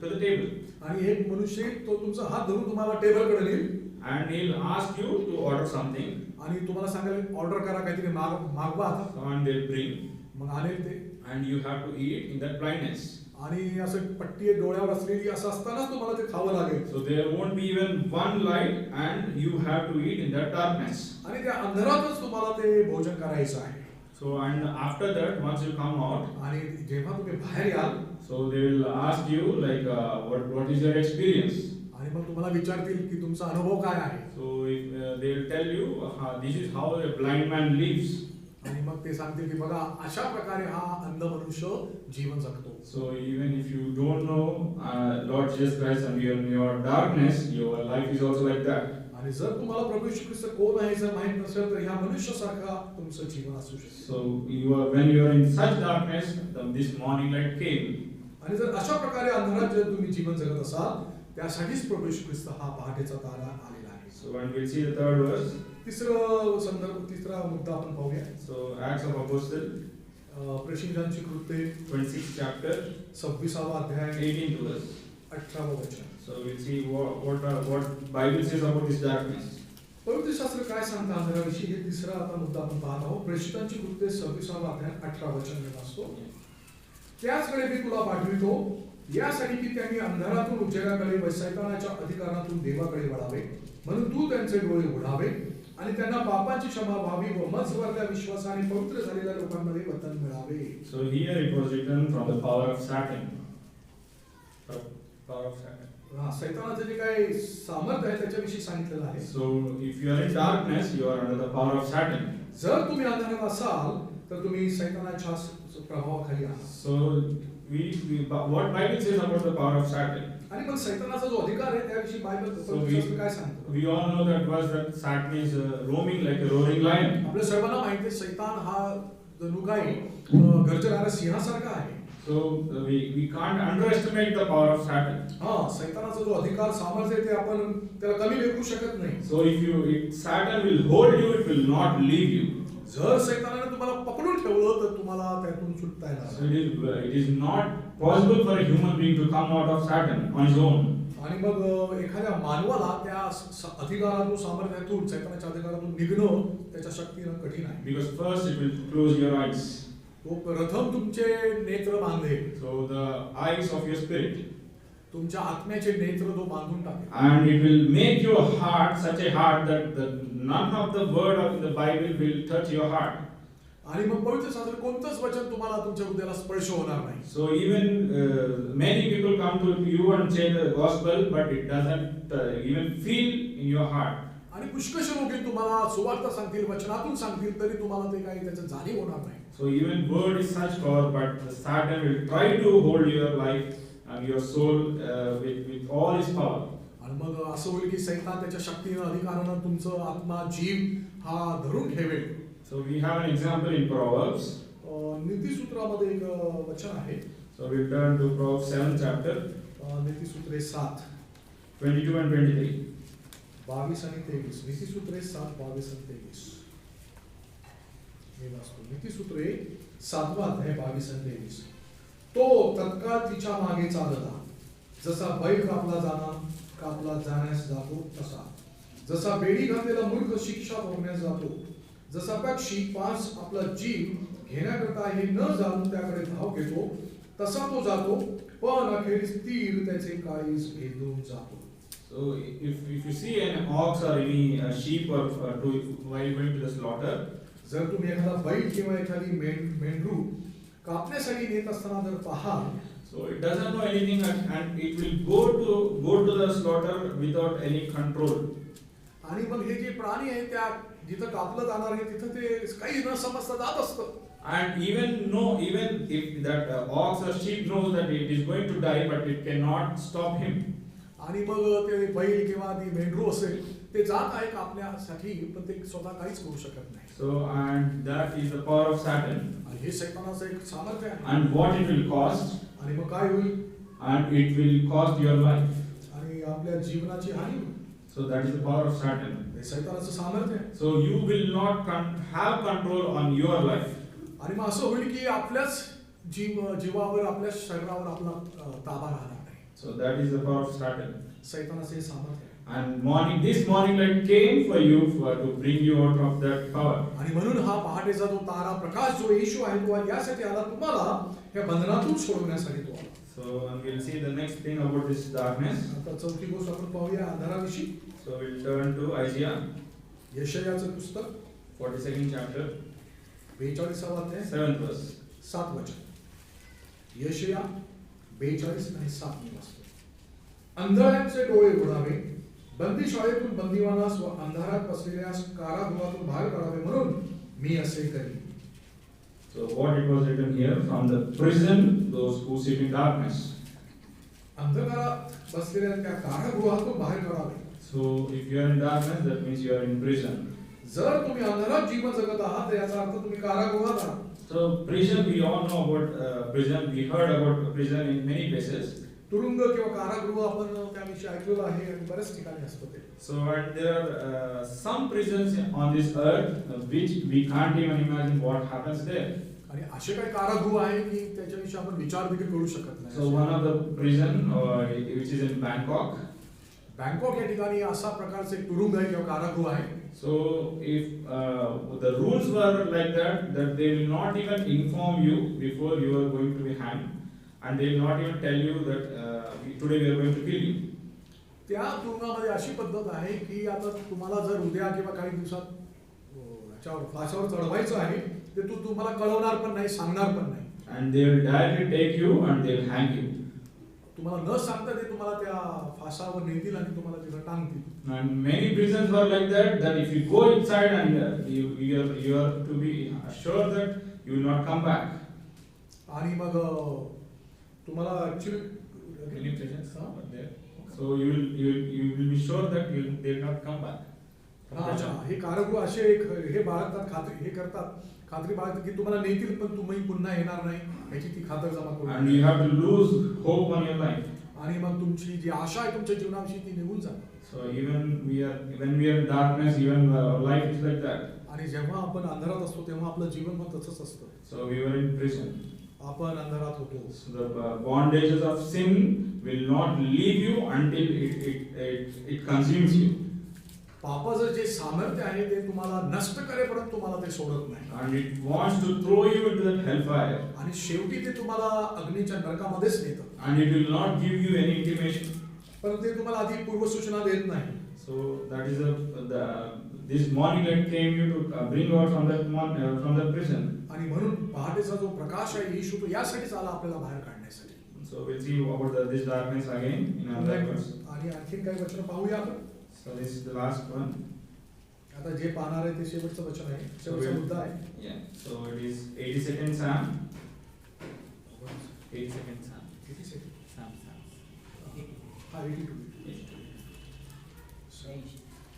to the table, आणि एक मनुष्य तो तुमचा हात धरून तुम्हाला टेबलकडे नेईल and he'll ask you to order something, आणि तुम्हाला सांगेल ऑर्डर करा काहीतरी मागवा आता. so and they'll bring, मग आणेल ते, and you have to eat in that blindness. आणि असं पट्टी डोळ्यावर असलेली असं असतानाच तुम्हाला ते खावं लागेल. So there won't be even one light, and you have to eat in that darkness. आणि त्या अंधारातच तुम्हाला ते भोजन करायचं आहे. So and after that, once you come out, आणि जेव्हा तुम्ही बाहेर याल, so they will ask you like, what is your experience? आणि मग तुम्हाला विचारतील की तुमचा अनुभव काय आहे. So if, they will tell you this is how a blind man lives. आणि मग ते सांगतील की बघा अशा प्रकारे हा अंध मनुष्य जीवन जगतो. So even if you don't know Lord Jesus Christ and you're in your darkness, your life is also like that. आणि जर तुम्हाला प्रभू येशू ख्रिस्त कोण आहे जर माहित नसेल तर ह्या मनुष्यासारखा तुमचं जीवन असू शकतं. So when you are in such darkness, this morning light came. आणि जर अशा प्रकारे अंधारात जर तुम्ही जीवन जगत असाल त्यासाठीच प्रभू येशू ख्रिस्त हा पहाटेचा तारा आलेला आहे. So when we'll see the third verse. तिसरा मुद्दा आपण पाहूया. So Acts of Apostles, प्रेषितांची कृत्ये 26th chapter, 26वा अध्याय 18th verse. 18वा वचन. So we'll see what Bible says about this darkness. पवित्र शास्त्र काय सांगतं अंधाराविषयी हे तिसरा आता मुद्दा आपण पाहत आहोत. प्रेषितांची कृत्ये 26वा अध्याय 18 वचन मी वाचतो. त्याच वेळी मी तुला पाठवितो यासाठी की त्यांनी अंधारातून उजेडाकडे व शैतानाच्या अधिकारातून देवाकडे वळावे म्हणून तू त्यांचे डोळे उघडावे आणि त्यांना पापाची क्षमा व्हावी व मजवरल्या विश्वासाने पवित्र झालेल्या लोकांमध्ये वतन मिळावे. So here it was written from the power of Satan. Power of Satan. शैतानाचे जे काही सामर्थ्य आहे त्याच्याविषयी सांगितलेलं आहे. So if you are in darkness, you are under the power of Satan. जर तुम्ही अंधारात असाल तर तुम्ही शैतानाच्या प्रभावाखाली आहात. So what Bible says about the power of Satan? आणि मग शैतानाचा जो अधिकार आहे त्याविषयी बायबल काय सांगतो. We all know that verse that Satan is roaming like a roaring lion. आपल्या सर्वांना माहिती आहे शैतान हा जणू काही गर्जणाऱ्या सिंहासारखा आहे. So we can't underestimate the power of Satan. शैतानाचा जो अधिकार सामर्थ्य आहे ते आपण त्याला कमी लेखू शकत नाही. So if Satan will hold you, it will not leave you. जर शैतानाने तुम्हाला पकडून ठेवलं तर तुम्हाला त्यातून सुटता येणार. So it is not possible for a human being to come out of Satan on his own. आणि मग एखाद्या मानवाला त्या अधिकारातून सामर्थ्यातून शैतानाच्या अधिकारातून निघणं त्याच्या शक्तीनं कठीण आहे. Because first it will close your eyes. तो प्रथम तुमचे नेत्र बांधेल. So the eyes of your spirit. तुमच्या आत्म्याचे नेत्र तो बांधून टाकेल. And it will make your heart such a heart that none of the word of the Bible will touch your heart. आणि मग पवित्र शास्त्र कोणतंच वचन तुम्हाला तुमच्या हृदयाला स्पर्श होणार नाही. So even many people come to you and say the gospel, but it doesn't even feel in your heart. आणि पुष्कळ लोक तुम्हाला सुवार्ता सांगतील वचनातून सांगतील तरी तुम्हाला ते काही त्याचं जाणीव होणार नाही. So even word is such power, but the Satan will try to hold your life and your soul with all his power. आणि मग असं होईल की शैतान त्याच्या शक्तीनं अधिकारानं तुमचं आत्मा जीव हा धरून ठेवेल. So we have an example in Proverbs. नीतिसूत्रामध्ये एक वचन आहे. So we'll turn to Proverbs 7th chapter. नीतिसूत्रे 7 22 and 23. 22 आणि 23. नीतिसूत्रे 7 22 आणि 23. मी वाचतो. नीतिसूत्रे 7वा अध्याय 22 आणि 23. तो तत्काळ तिच्या मागे चालला जसा बैल कापला जाण्यास जातो तसा, जसा बेडी घातलेला मूर्ख शिक्षा भोगण्यास जातो, जसा पक्षी पास आपला जीव घेण्याकरता हे न जाणून त्याकडे धाव घेतो तसा तो जातो, पण अखेरीस तीर त्याचे काळीज भेदून जातो. So if you see an ox or any sheep or while going to the slaughter, जर तुम्ही एखादा बैल किंवा एखादी मेंढरू कापण्यासाठी नेत असताना जर पाहाल, so it doesn't know anything and it will go to the slaughter without any control. आणि मग हे जे प्राणी आहे त्या जिथं कापलं जाणार आहे तिथं ते काही न समजता जात असतं. And even if that ox or sheep knows that it is going to die, but it cannot stop him. आणि मग ते बैल किंवा ती मेंढरू असेल ते जात आहे कापण्यासाठी पण ते स्वतः काहीच करू शकत नाही. So and that is the power of Satan. आणि हे शैतानाचं एक सामर्थ्य आहे. And what it will cost? आणि मग काय होईल? And it will cost your life. आणि आपल्या जीवनाची हानी होईल. So that is the power of Satan. हे शैतानाचं सामर्थ्य आहे. So you will not have control on your life. आणि मग असं होईल की आपल्याच जीवावर आपल्या शरीरावर आपला ताबा राहणार नाही. So that is the power of Satan. शैतानाचं हे सामर्थ्य आहे. And this morning light came for you to bring you out of that power. आणि म्हणून हा पहाटेचा जो तारा प्रकाश जो येशू आहे तो यासाठी आला तुम्हाला या बंधनातून सोडवण्यासाठी तो आला. So and we'll see the next thing about this darkness. आता चौथी गोष्ट आपण पाहूया अंधाराविषयी. So we'll turn to Isaiah. यशायाचं पुस्तक 42nd chapter. 42वा अध्याय 7th verse. 7 वचन. यशाया 42 आणि 7 मी वाचतो. अंधळ्यांचे डोळे उघडावे, बंदीशाळेतून बंदिवानास व अंधारात बसलेल्यास कारागृहातून बाहेर काढावे म्हणून मी असे करीन. So what it was written here, from the prison, those who sit in darkness. अंधकारात बसलेल्या त्या कारागृहातून बाहेर काढावे. So if you are in darkness, that means you are in prison. जर तुम्ही अंधारात जीवन जगत आहात तर याचा अर्थ तुम्ही कारागृहात आहात. So prison, we all know about prison. We heard about prison in many places. तुरुंग किंवा कारागृह आपण त्याविषयी ऐकलेलं आहे आणि बऱ्याच ठिकाणी असतं ते. So and there are some prisons on this earth which we can't even imagine what happens there. आणि असे काही कारागृह आहे की त्याच्याविषयी आपण विचार देखील करू शकत नाही. So one of the prison which is in Bangkok. Bangkok या ठिकाणी असा प्रकारचे एक तुरुंग आहे किंवा कारागृह आहे. So if the rules were like that they will not even inform you before you are going to be hanged, and they will not even tell you that today we are going to kill you. त्या तुरुंगामध्ये अशी पद्धत आहे की आता तुम्हाला जर उद्या किंवा काही दिवसात याच्यावर फासावर चढवायचं आहे ते तुम्हाला कळवणार पण नाही, सांगणार पण नाही. And they will directly take you and they will hang you. तुम्हाला न सांगता ते तुम्हाला त्या फासावर नेतील आणि तुम्हाला तिथं टांगतील. And many prisons were like that if you go inside and you are to be sure that you will not come back. आणि मग तुम्हाला actually Many prisons are there. So you will be sure that they will not come back. अच्छा, हे कारागृह असे एक हे बाळगतात, खात्री हे करतात, खात्री बाळगतात की तुम्हाला नेतील पण तुम्ही पुन्हा येणार नाही याची ती खातर जमा करू. And you have to lose hope on your life. आणि मग तुमची जी आशा आहे तुमच्या जीवनाविषयी ती निघून जाते. So when we are in darkness, even our life is like that. आणि जेव्हा आपण अंधारात असतो तेव्हा आपलं जीवन पण तसंच असतं. So we were in prison. आपण अंधारात होतो. So the bondages of sin will not leave you until it consumes you. पापाचं जे सामर्थ्य आहे ते तुम्हाला नष्ट करेपर्यंत तुम्हाला ते सोडत नाही. And it wants to throw you into that hellfire. आणि शेवटी ते तुम्हाला अग्नीच्या नरकामध्येच नेतं. And it will not give you any intimation. पण ते तुम्हाला आधी पूर्वसूचना देत नाही. So that is this morning light came you to bring out from that prison. आणि म्हणून पहाटेचा जो प्रकाश आहे येशू तो यासाठीच आला आपल्याला बाहेर काढण्यासाठी. So we'll see about this darkness again in another verse. आणि आणखीन काही वचन पाहूया आपण. So this is the last one. आता जे पाहणार आहे ते शेवटचं वचन आहे, शेवटचा मुद्दा आहे. Yeah. So it is 82nd Psalm. 82nd Psalm. Psalm. हा 82.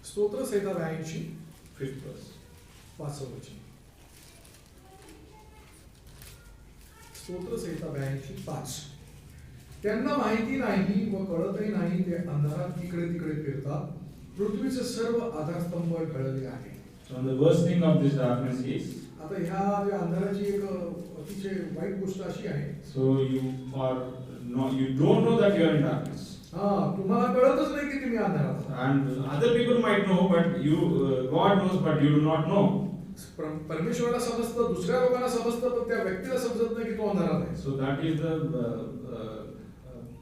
स्तोत्र संहिता 82 5th verse. 5 वचन. स्तोत्र संहिता 82 5. त्यांना माहिती नाही व कळतही नाही, ते अंधारात इकडे तिकडे फिरतात, पृथ्वीचे सर्व आधारस्तंभ ढळले आहे. So the worst thing of this darkness is. आता ह्या ज्या अंधाराची एक अतिशय वाईट गोष्ट अशी आहे. So you don't know that you are in darkness. तुम्हाला कळतच नाही की तुम्ही अंधारात आहात. And other people might know, but God knows, but you do not know. परमेश्वराला समजतं, दुसऱ्या लोकांना समजतं, पण त्या व्यक्तीला समजत नाही की तो अंधारात आहे. So that is the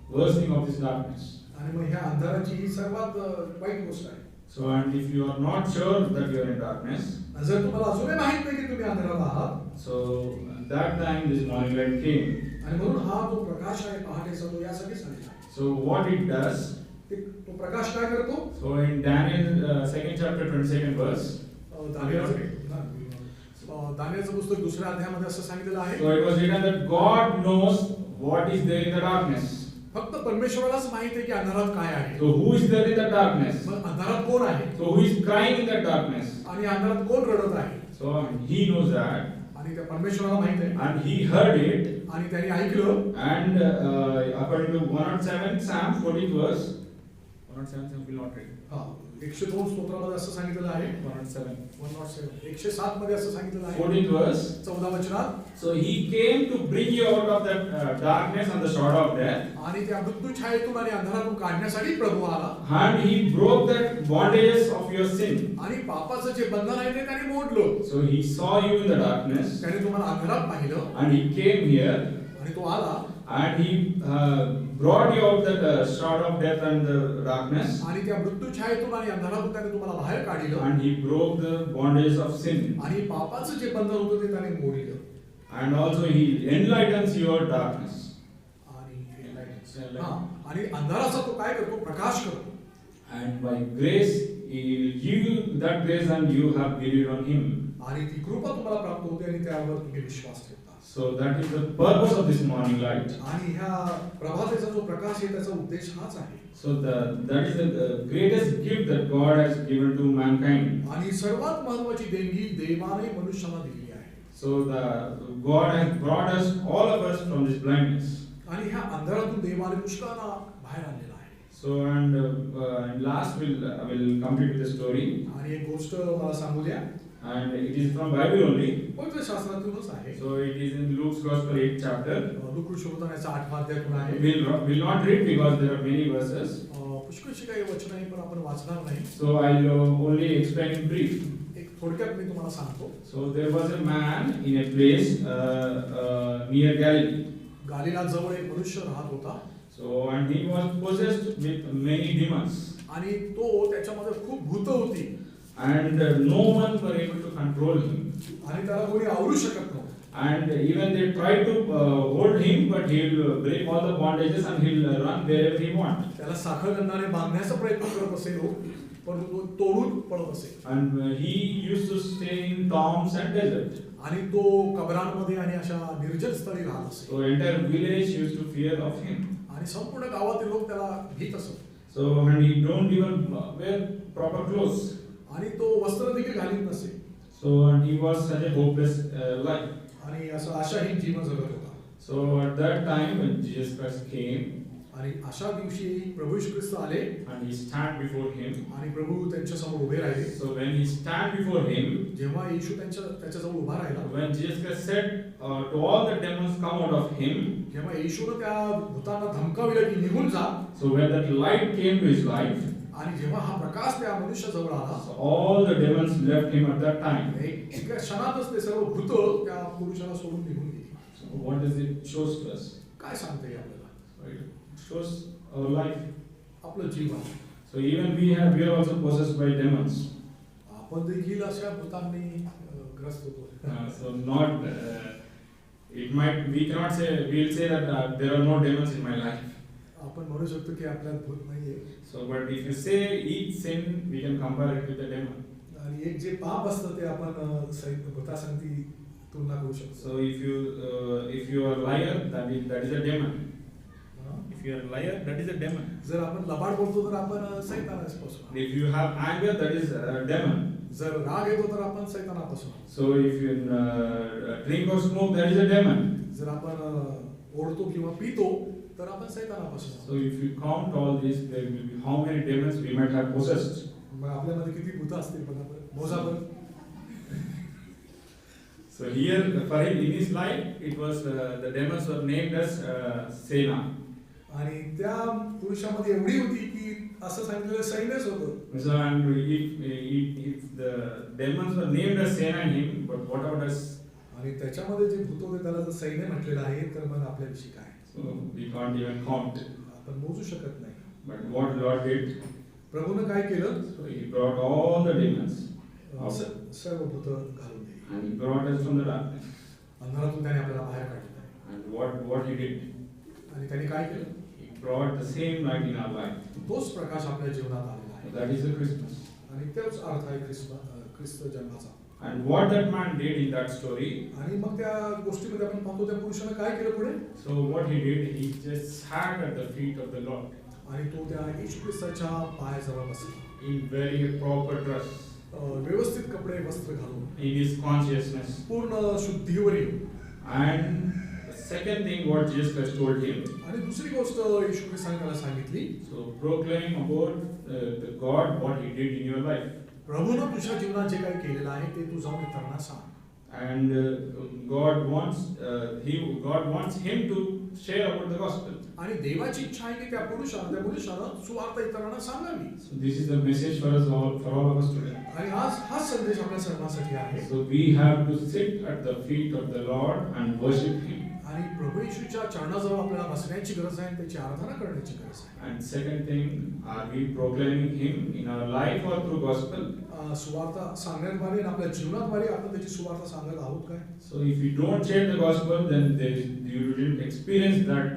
worst thing of this darkness. आणि मग ह्या अंधाराची ही सर्वात वाईट गोष्ट आहे. So and if you are not sure that you are in darkness, जर तुम्हाला अजूनही माहित नाही की तुम्ही अंधारात आहात, so that time this morning light came. आणि म्हणून हा जो प्रकाश आहे पहाटेचा तो यासाठीच आलेला आहे. So what it does, तो प्रकाश काय करतो? so in Daniel 2nd chapter 22nd verse, दानिएलचं पुस्तक दुसऱ्या अध्यायामध्ये असं सांगितलेलं आहे. so it was written that God knows what is there in the darkness. फक्त परमेश्वरालाच माहित आहे की अंधारात काय आहे. So who is there in the darkness? मग अंधारात कोण आहे? So who is crying in that darkness? आणि अंधारात कोण रडत आहे? So he knows that. आणि त्या परमेश्वराला माहित आहे. And he heard it. आणि त्याने ऐकलं. And according to 107 Psalm 40th verse, 107 Psalm will not read. 102 स्तोत्रामध्ये असं सांगितलेलं आहे. 107. 107 मध्ये असं सांगितलेलं आहे. 14th verse. 14 वचनात. So he came to bring you out of that darkness and the shadow of death. आणि त्या मृत्यू छायेतून आणि अंधारातून काढण्यासाठी प्रभू आला. And he broke that bondages of your sin. आणि पापाचं जे बंधन आहे ते त्याने मोडलं. So he saw you in the darkness. त्याने तुम्हाला अंधारात पाहिलं. And he came here. आणि तो आला. And he brought you out that shadow of death and the darkness. आणि त्या मृत्यू छायेतून आणि अंधारातून त्याने तुम्हाला बाहेर काढलं. And he broke the bondages of sin. आणि पापाचं जे बंधन होतं ते त्याने मोडलं. And also he enlightens your darkness. आणि हा, आणि अंधाराचा तो काय करतो? प्रकाश करतो. And by grace, He will give you that grace, and you have believed on Him. आणि ती कृपा तुम्हाला प्राप्त होते आणि त्यावर तुम्ही विश्वास ठेवता. So that is the purpose of this morning light. आणि ह्या प्रभातेचा जो प्रकाश आहे त्याचा उद्देश हाच आहे. So that is the greatest gift that God has given to mankind. आणि सर्वात महत्त्वाची देणगी देवाने मनुष्याला दिली आहे. So God has brought us, all of us, from this blindness. आणि ह्या अंधारातून देवाने पुष्कळांना बाहेर आणलेला आहे. So and last I will complete with the story, आणि एक गोष्ट मला सांगू द्या. and it is from Bible only. पवित्र शास्त्रातूनच आहे. So it is in Luke's Gospel 8th chapter. लूकासुवार्ताचा 8वा अध्यायातून आहे. We'll not read because there are many verses. पुष्कळशी काही वचन आहे पण आपण वाचणार नाही. So I'll only explain in brief. एक थोडक्यात मी तुम्हाला सांगतो. So there was a man in a place near Galilee. गालिला जवळ एक मनुष्य राहत होता. So and he was possessed with many demons. आणि तो त्याच्यामध्ये खूप भूत होती. And no one were able to control him. आणि त्याला कोणी आवरू शकत नव्हतं. And even they tried to hold him, but he'll break all the bondages and he'll run wherever he wants. त्याला साखळदंडाने बांधण्याचा प्रयत्न करत असे लोक, परंतु तो तोडून पडत असे. And he used to stay in tombs and desert. आणि तो कबरांमध्ये आणि अशा निर्जन स्थळी राहत असे. So entire village used to fear of him. आणि संपूर्ण गावातील लोक त्याला भीत असत. So and he don't even wear proper clothes. आणि तो वस्त्र देखील घालीत नसे. So and he was such a hopeless life. आणि असं आशाहीन जीवन जगत होता. So at that time when Jesus Christ came, आणि अशा दिवशी प्रभू येशू ख्रिस्त आले and he stand before him. आणि प्रभू त्यांच्या समोर उभे राहिले. So when he stand before him, जेव्हा येशू त्याच्याजवळ उभा राहिला, when Jesus Christ said to all the demons come out of him, जेव्हा येशूने त्या भूतांना धमकाविलं की निघून जा, so when that light came to his life, आणि जेव्हा हा प्रकाश त्या मनुष्याजवळ आला, so all the demons left him at that time. एका क्षणातच ते सर्व भूत त्या पुरुषाला सोडून निघून गेली. So what does it shows to us? काय सांगते आपल्याला? Right? It shows our life. आपलं जीवन. So even we are also possessed by demons. आपण देखील अशा भूतांनी ग्रस्त होतो. So not it might we cannot say we'll say that there are no demons in my life. आपण म्हणू शकतो की आपल्यात भूत नाहीये. So but if you say each sin, we can compare it with a demon. आणि एक जे पाप असतं ते आपण भूतासंगती तुलना करू शकतो. So if you are a liar, that is a demon. If you are a liar, that is a demon. जर आपण लबाड बोलतो तर आपण सैतानापासून. If you have anger, that is a demon. जर राग येतो तर आपण सैतानापासून. So if you drink or smoke, that is a demon. जर आपण ओढतो किंवा पितो तर आपण सैतानापासून. So if you count all these, there will be how many demons we might have possessed. मग आपल्यामध्ये किती भूत असतील बघा बरं. मोजा बरं. So here, for him in his life, it was the demons were named as Sena. आणि त्या पुरुषामध्ये एवढी होती की असं सांगितलेलं सैन्यच होतं. So and if the demons were named as Sena in him, but what about us? आणि त्याच्यामध्ये जे भूत होते त्याला जर सैन्य म्हटलेलं आहे तर मग आपल्याविषयी काय? So we can't even count. आपण मोजू शकत नाही. But what Lord did, प्रभूने काय केलं? so He brought all the demons out, सर्व भूत घालून दिली. and He brought us from the darkness. अंधारातून त्याने आपल्याला बाहेर काढलं. And what He did, आणि त्याने काय केलं? He brought the same light in our life. तोच प्रकाश आपल्या जीवनात आलेला आहे. That is the Christmas. आणि तोच अर्थ आहे ख्रिस्त जन्माचा. And what that man did in that story, आणि मग त्या गोष्टीमध्ये आपण पाहतो त्या पुरुषाने काय केलं पुढे? so what he did, he just sat at the feet of the Lord आणि तो त्या येशू ख्रिस्ताच्या पायाजवळ बसला. in very proper dress, व्यवस्थित कपडे वस्त्र घालून, in his consciousness. पूर्ण शुद्धीवर येऊन. And the second thing what Jesus Christ told him, आणि दुसरी गोष्ट येशू ख्रिस्ताने त्याला सांगितली, so proclaim about the God what He did in your life. प्रभूनं तुझ्या जीवनात जे काही केलेलं आहे ते तू जाऊन इतरांना सांग. And God wants him to share about the gospel. आणि देवाची इच्छा आहे की त्या पुरुषानं सुवार्ता इतरांना सांगावी. So this is the message for all of us today. आणि आज हा संदेश आपल्या सर्वांसाठी आहे. So we have to sit at the feet of the Lord and worship Him. आणि प्रभू येशूच्या चरणाजवळ आपल्याला बसण्याची गरज आहे, त्याची आराधना करण्याची गरज आहे. And second thing, are we proclaiming Him in our life or through gospel? सुवार्ता सांगण्याद्वारे आणि आपल्या जीवनाद्वारे आपण त्याची सुवार्ता सांगत आहोत काय? So if you don't share the gospel, then you didn't experience that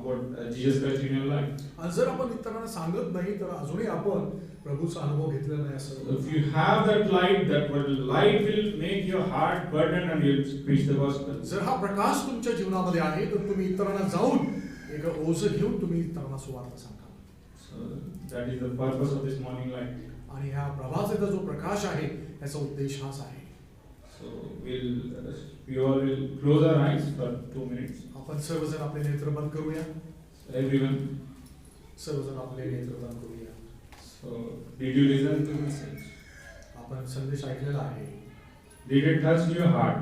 about Jesus Christ in your life. आणि जर आपण इतरांना सांगत नाही तर अजूनही आपण प्रभूचा अनुभव घेतलेला नाही असं. If you have that light will make your heart burden and you'll preach the gospel. जर हा प्रकाश तुमच्या जीवनामध्ये आहे तर तुम्ही इतरांना जाऊन एक ओझं घेऊन तुम्ही इतरांना सुवार्ता सांगा. So that is the purpose of this morning light. आणि ह्या प्रभातेचा जो प्रकाश आहे याचा उद्देश हाच आहे. So we all will close our eyes for 2 minutes. आपण सर्वजण आपले नेत्र बंद करूया. Everyone. सर्वजण आपले नेत्र बंद करूया. So did you listen to the message? आपण संदेश ऐकलेला आहे. Did it touch your heart?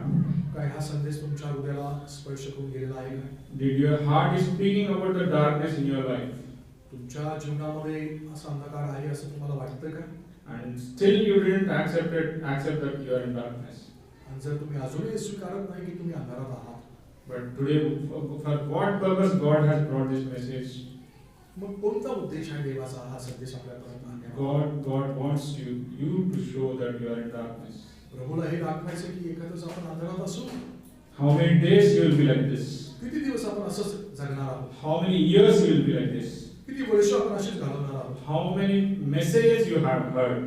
काय हा संदेश तुमच्या हृदयाला स्पर्श करून गेलेला आहे का? Did your heart is speaking about the darkness in your life? तुमच्या जीवनामध्ये असा अंधकार आहे असं तुम्हाला वाटतं का? And still you didn't accept that you are in darkness. आणि जर तुम्ही अजूनही स्वीकारत नाही की तुम्ही अंधारात आहात. But today, for what purpose God has brought this message? मग कोणता उद्देश आहे देवाचा हा संदेश आपल्यापर्यंत आणण्याचा? God wants you to show that you are in darkness. प्रभूला हे दाखवायचं की एखादच आपण अंधारात असू. How many days you will be like this? किती दिवस आपण असंच जगणार आहोत? How many years you will be like this? किती वर्ष आपण अशीच घालवणार आहोत? How many messages you have heard?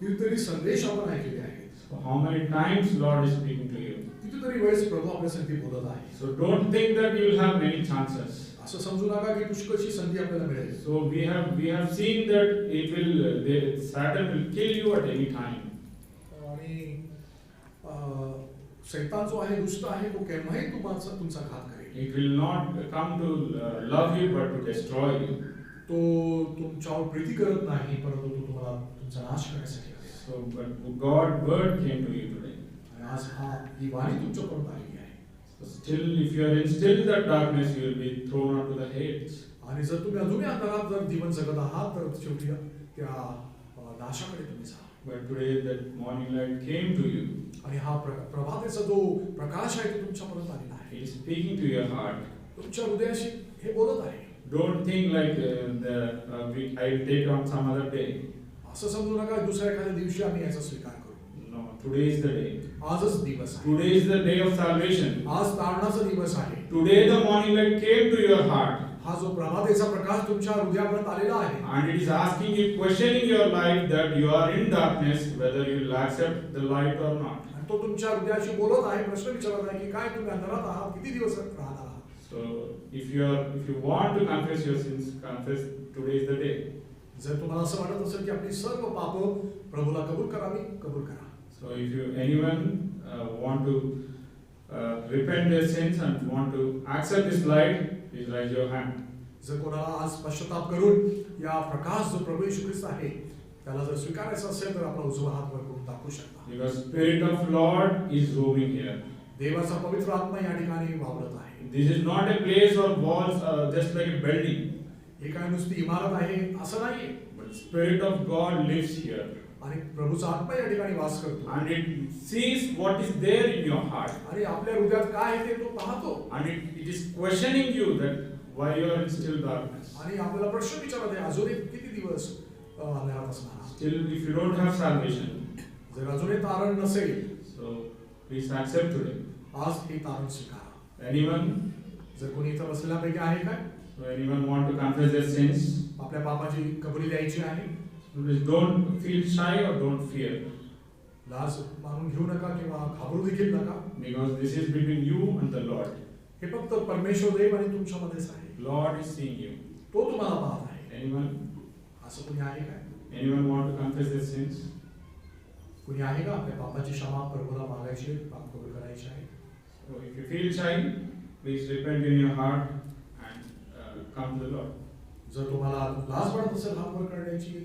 कितीतरी संदेश आपण ऐकले आहेत. So how many times Lord is speaking to you? कितीतरी वेळेस प्रभू आपल्यासाठी बोलत आहे. So don't think that you will have many chances. असं समजू नका की पुष्कळशी संधी आपल्याला मिळेल. So we have seen that Satan will kill you at any time. आणि शैतान जो आहे दुष्ट आहे तो केव्हाही तुमचा घात करेल. It will not come to love you but to destroy you. तो तुमच्यावर प्रीती करत नाही परंतु तो तुम्हाला तुमचा नाश करण्यासाठी आलेला आहे. So but God word came to you today. आणि आज ही वाणी तुमच्यापर्यंत आलेली आहे. So still if you are still in that darkness you will be thrown onto the Hades. आणि जर तुम्ही अजूनही अंधारात जर जीवन जगत आहात तर शेवटी त्या नाशाकडे तुम्ही जा. But today that morning light came to you. आणि हा प्रभातेचा जो प्रकाश आहे तो तुमच्यापर्यंत आलेला आहे. He is speaking to your heart. तुमच्या हृदयाशी हे बोलत आहे. Don't think like I will take on some other day. असं समजू नका दुसऱ्या एखाद्या दिवशी आम्ही याचा स्वीकार करू. No, today is the day. आजच दिवस आहे. Today is the day of salvation. आज तारणाचा दिवस आहे. Today the morning light came to your heart. हा जो प्रभातेचा प्रकाश तुमच्या हृदयापर्यंत आलेला आहे. And it is asking you, questioning your life that you are in darkness, whether you will accept the light or not. आणि तो तुमच्या हृदयाशी बोलत आहे, प्रश्न विचारत आहे की काय तुम्ही अंधारात आहात, किती दिवस राहणार आहात. So if you want to confess your sins, confess. Today is the day. जर तुम्हाला असं वाटत असेल की आपली सर्व पाप प्रभूला कबूल करावी, कबूल करा. So if anyone want to repent their sins and want to accept this light, please raise your hand. जर कोणाला आज पश्चाताप करून या प्रकाश जो प्रभू येशू ख्रिस्त आहे त्याला जर स्वीकारायचा असेल तर आपला उजवा हात वर करून दाखवू शकता. Because Spirit of Lord is roaming here. देवाचा पवित्र आत्मा या ठिकाणी वावरत आहे. This is not a place or walls just like a building. हे काय नुसती इमारत आहे असं नाहीये. But Spirit of God lives here. आणि प्रभूचा आत्मा या ठिकाणी वास करतो. And it sees what is there in your heart. आणि आपल्या हृदयात काय आहे ते तो पाहतो. And it is questioning you that why you are in still darkness. आणि आपल्याला प्रश्न विचारत आहे अजूनही किती दिवस अंधारात असणार. Still if you don't have salvation. जर अजूनही तारण नसेल So please accept today. आज हे तारण स्वीकारा. Anyone? जर कोणी इथं बसलेल्यापैकी आहे काय? So anyone want to confess their sins? आपल्या पापाची कबुली द्यायची आहे. Please don't feel shy or don't fear. लाज मानून घेऊ नका किंवा घाबरू देखील नका. Because this is between you and the Lord. हे फक्त परमेश्वर देव आणि तुमच्यामध्येच आहे. Lord is seeing you. तो तुम्हाला पाहत आहे. Anyone? असं कोणी आहे काय? Anyone want to confess their sins? कोणी आहे का आपल्या पापाची क्षमा प्रभूला मागायची, पाप कबूल करायची आहे? So if you feel shy, please repent in your heart and come to the Lord. जर तुम्हाला लाज वाटत असेल हात वर करण्याची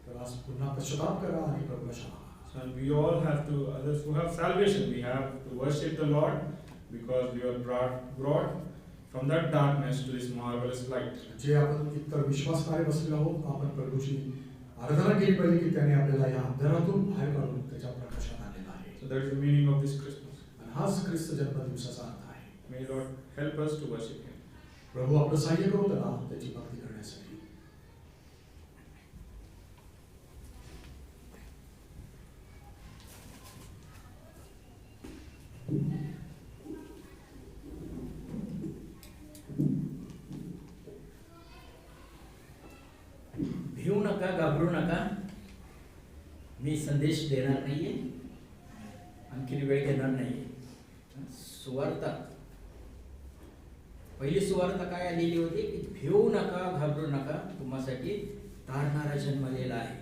तर आज पुन्हा पश्चाताप करा आणि प्रभूला क्षमा मागा. So we all have to, others who have salvation, we have to worship the Lord because we are brought from that darkness to this marvelous light. जे आपण इतर विश्वासणारे बसलेलो आहोत आपण प्रभूची आराधना केली पाहिजे की त्याने आपल्याला या अंधारातून बाहेर काढून त्याच्या प्रकाशात आणलेला आहे. So that is the meaning of this Christmas. आणि हाच ख्रिस्त जन्मदिवसाचा अर्थ आहे. May Lord help us to worship Him. प्रभू आपलं सहाय्य करू त्याला त्याची भक्ती करण्यासाठी. संदेश देणार नाहीये, आणखी वेळ घेणार नाहीये. सुवार्ता, पहिली सुवार्ता काय आलेली होती की भिवू नका, घाबरू नका, तुम्हासाठी तारणारा जन्मलेला आहे.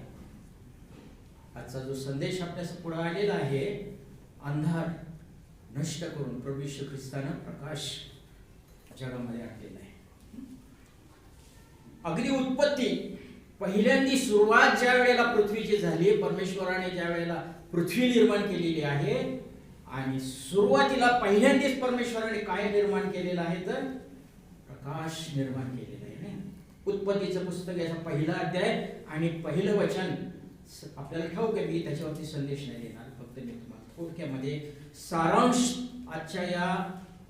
आजचा जो संदेश आपल्या पुढे आलेला आहे, अंधार नष्ट करून प्रभू येशू ख्रिस्तानं प्रकाश जगामध्ये आणलेला आहे. अगदी उत्पत्ती, पहिल्यांदी सुरुवात ज्या वेळेला पृथ्वीची झाली, परमेश्वराने ज्या वेळेला पृथ्वी निर्माण केलेली आहे, आणि सुरुवातीला पहिल्यांदाच परमेश्वराने काय निर्माण केलेलं आहे तर प्रकाश निर्माण केलेला आहे. उत्पत्तीचं पुस्तक याचा पहिला अध्याय आणि पहिलं वचन आपल्याला ठाऊक आहे, मी त्याच्यावरती संदेश नाही देणार, फक्त मी तुम्हाला थोडक्यामध्ये सारांश आजच्या या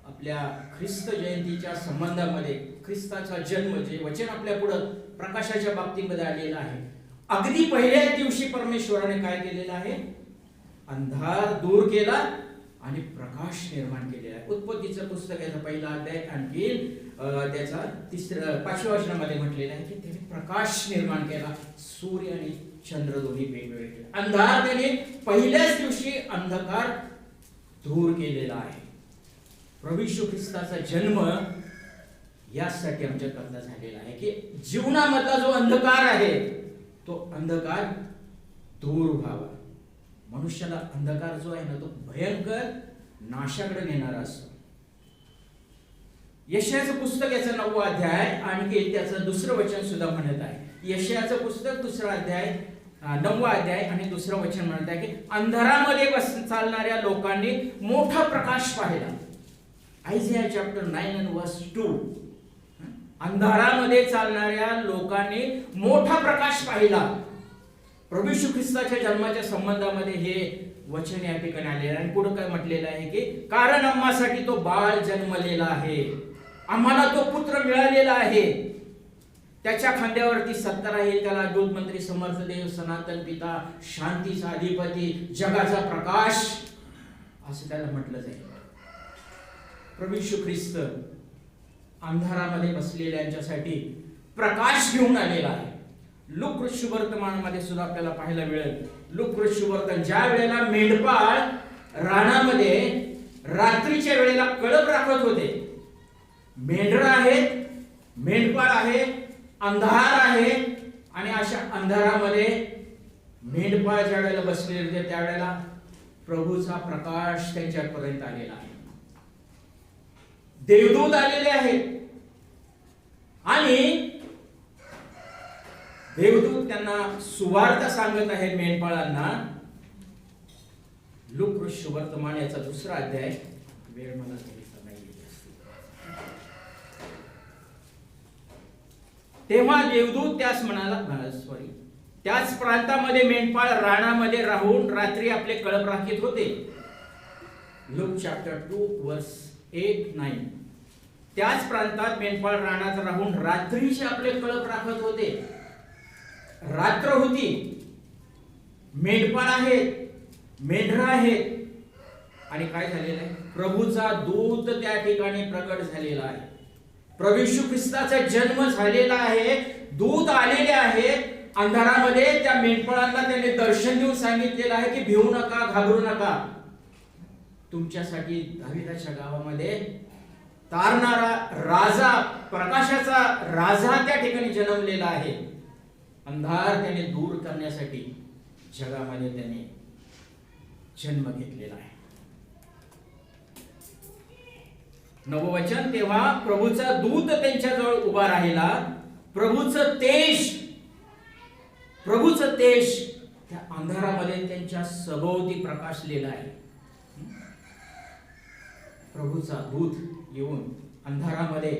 आपल्या ख्रिस्त जयंतीच्या संबंधामध्ये ख्रिस्ताचा जन्म जे वचन आपल्या पुढे प्रकाशाच्या बाबतीमध्ये आलेलं आहे. अगदी पहिल्याच दिवशी परमेश्वराने काय केलेलं आहे, अंधार दूर केला आणि प्रकाश निर्माण केलेला आहे. उत्पत्तीचं पुस्तक याचा पहिला अध्याय आणखी त्याचा 5व्या वचनामध्ये म्हटलेलं आहे की त्याने प्रकाश निर्माण केला, सूर्य आणि चंद्र दोन्ही वेगवेगळे केले. अंधार त्याने पहिल्याच दिवशी अंधकार दूर केलेला आहे. प्रभू येशू ख्रिस्ताचा जन्म यासाठी आमच्याकरता झालेला आहे की जीवनामधला जो अंधकार आहे तो अंधकार दूर व्हावा. मनुष्याला अंधकार जो आहे ना तो भयंकर नाशाकडे नेणारा असतो. यशायाचं पुस्तक याचा 9वा अध्याय आणखी त्याचं दुसरं वचन सुद्धा म्हणत आहे. यशायाचं पुस्तक 2रा अध्याय 9वा अध्याय आणि दुसरं वचन म्हणत आहे की अंधारामध्ये चालणाऱ्या लोकांनी मोठा प्रकाश पाहिला. आयझाया चॅप्टर 9 and verse 2. अंधारामध्ये चालणाऱ्या लोकांनी मोठा प्रकाश पाहिला. प्रभू येशू ख्रिस्ताच्या जन्माच्या संबंधामध्ये हे वचन या ठिकाणी आलेलं आहे. आणि पुढे काय म्हटलेलं आहे की कारण आम्हासाठी तो बाळ जन्मलेला आहे, आम्हाला तो पुत्र मिळालेला आहे, त्याच्या खांद्यावरती सत्ता राहील, त्याला दूत मंत्री समर्थ देव सनातन पिता शांतीचा अधिपती जगाचा प्रकाश असं त्याला म्हटलं जाईल. प्रभू येशू ख्रिस्त अंधारामध्ये बसलेल्यांच्यासाठी प्रकाश घेऊन आलेला आहे. लूक शुभवर्तमानामध्ये सुद्धा आपल्याला पाहायला मिळेल. लूक शुभवर्तमान ज्या वेळेला मेंढपाळ रानामध्ये रात्रीच्या वेळेला कळप राखत होते, मेंढर आहेत, मेंढपाळ आहे, अंधार आहे, आणि अशा अंधारामध्ये मेंढपाळ ज्या वेळेला बसलेले होते त्यावेळेला प्रभूचा प्रकाश त्यांच्यापर्यंत आलेला आहे. देवदूत आलेले आहेत आणि देवदूत त्यांना सुवार्ता सांगत आहे मेंढपाळांना. लूक शुभवर्तमान याचा 2रा अध्याय, वेळ मला घ्यायचा नाही. तेव्हा देवदूत त्यास म्हणाला, त्याच प्रांतामध्ये मेंढपाळ रानामध्ये राहून रात्री आपले कळप राखीत होते. लूक चॅप्टर 2 वर्स 8-9. त्याच प्रांतात मेंढपाळ रानात राहून रात्रीचे आपले कळप राखत होते. रात्र होती, मेंढपाळ आहेत, मेंढर आहेत, आणि काय झालेलं आहे, प्रभूचा दूत त्या ठिकाणी प्रकट झालेला आहे. प्रभू येशू ख्रिस्ताचा जन्म झालेला आहे, दूत आलेले आहेत. अंधारामध्ये त्या मेंढपाळांना त्याने दर्शन देऊन सांगितलेलं आहे की भिवू नका, घाबरू नका, तुमच्यासाठी दाविदाच्या गावामध्ये तारणारा राजा, प्रकाशाचा राजा त्या ठिकाणी जन्मलेला आहे. अंधार त्याने दूर करण्यासाठी जगामध्ये त्याने जन्म घेतलेला आहे. 9वं वचन, तेव्हा प्रभूचा दूत त्यांच्याजवळ उभा राहिला. प्रभूचं तेज त्या अंधारामध्ये त्यांच्या सभोवती प्रकाशलेला आहे. प्रभूचा दूत येऊन अंधारामध्ये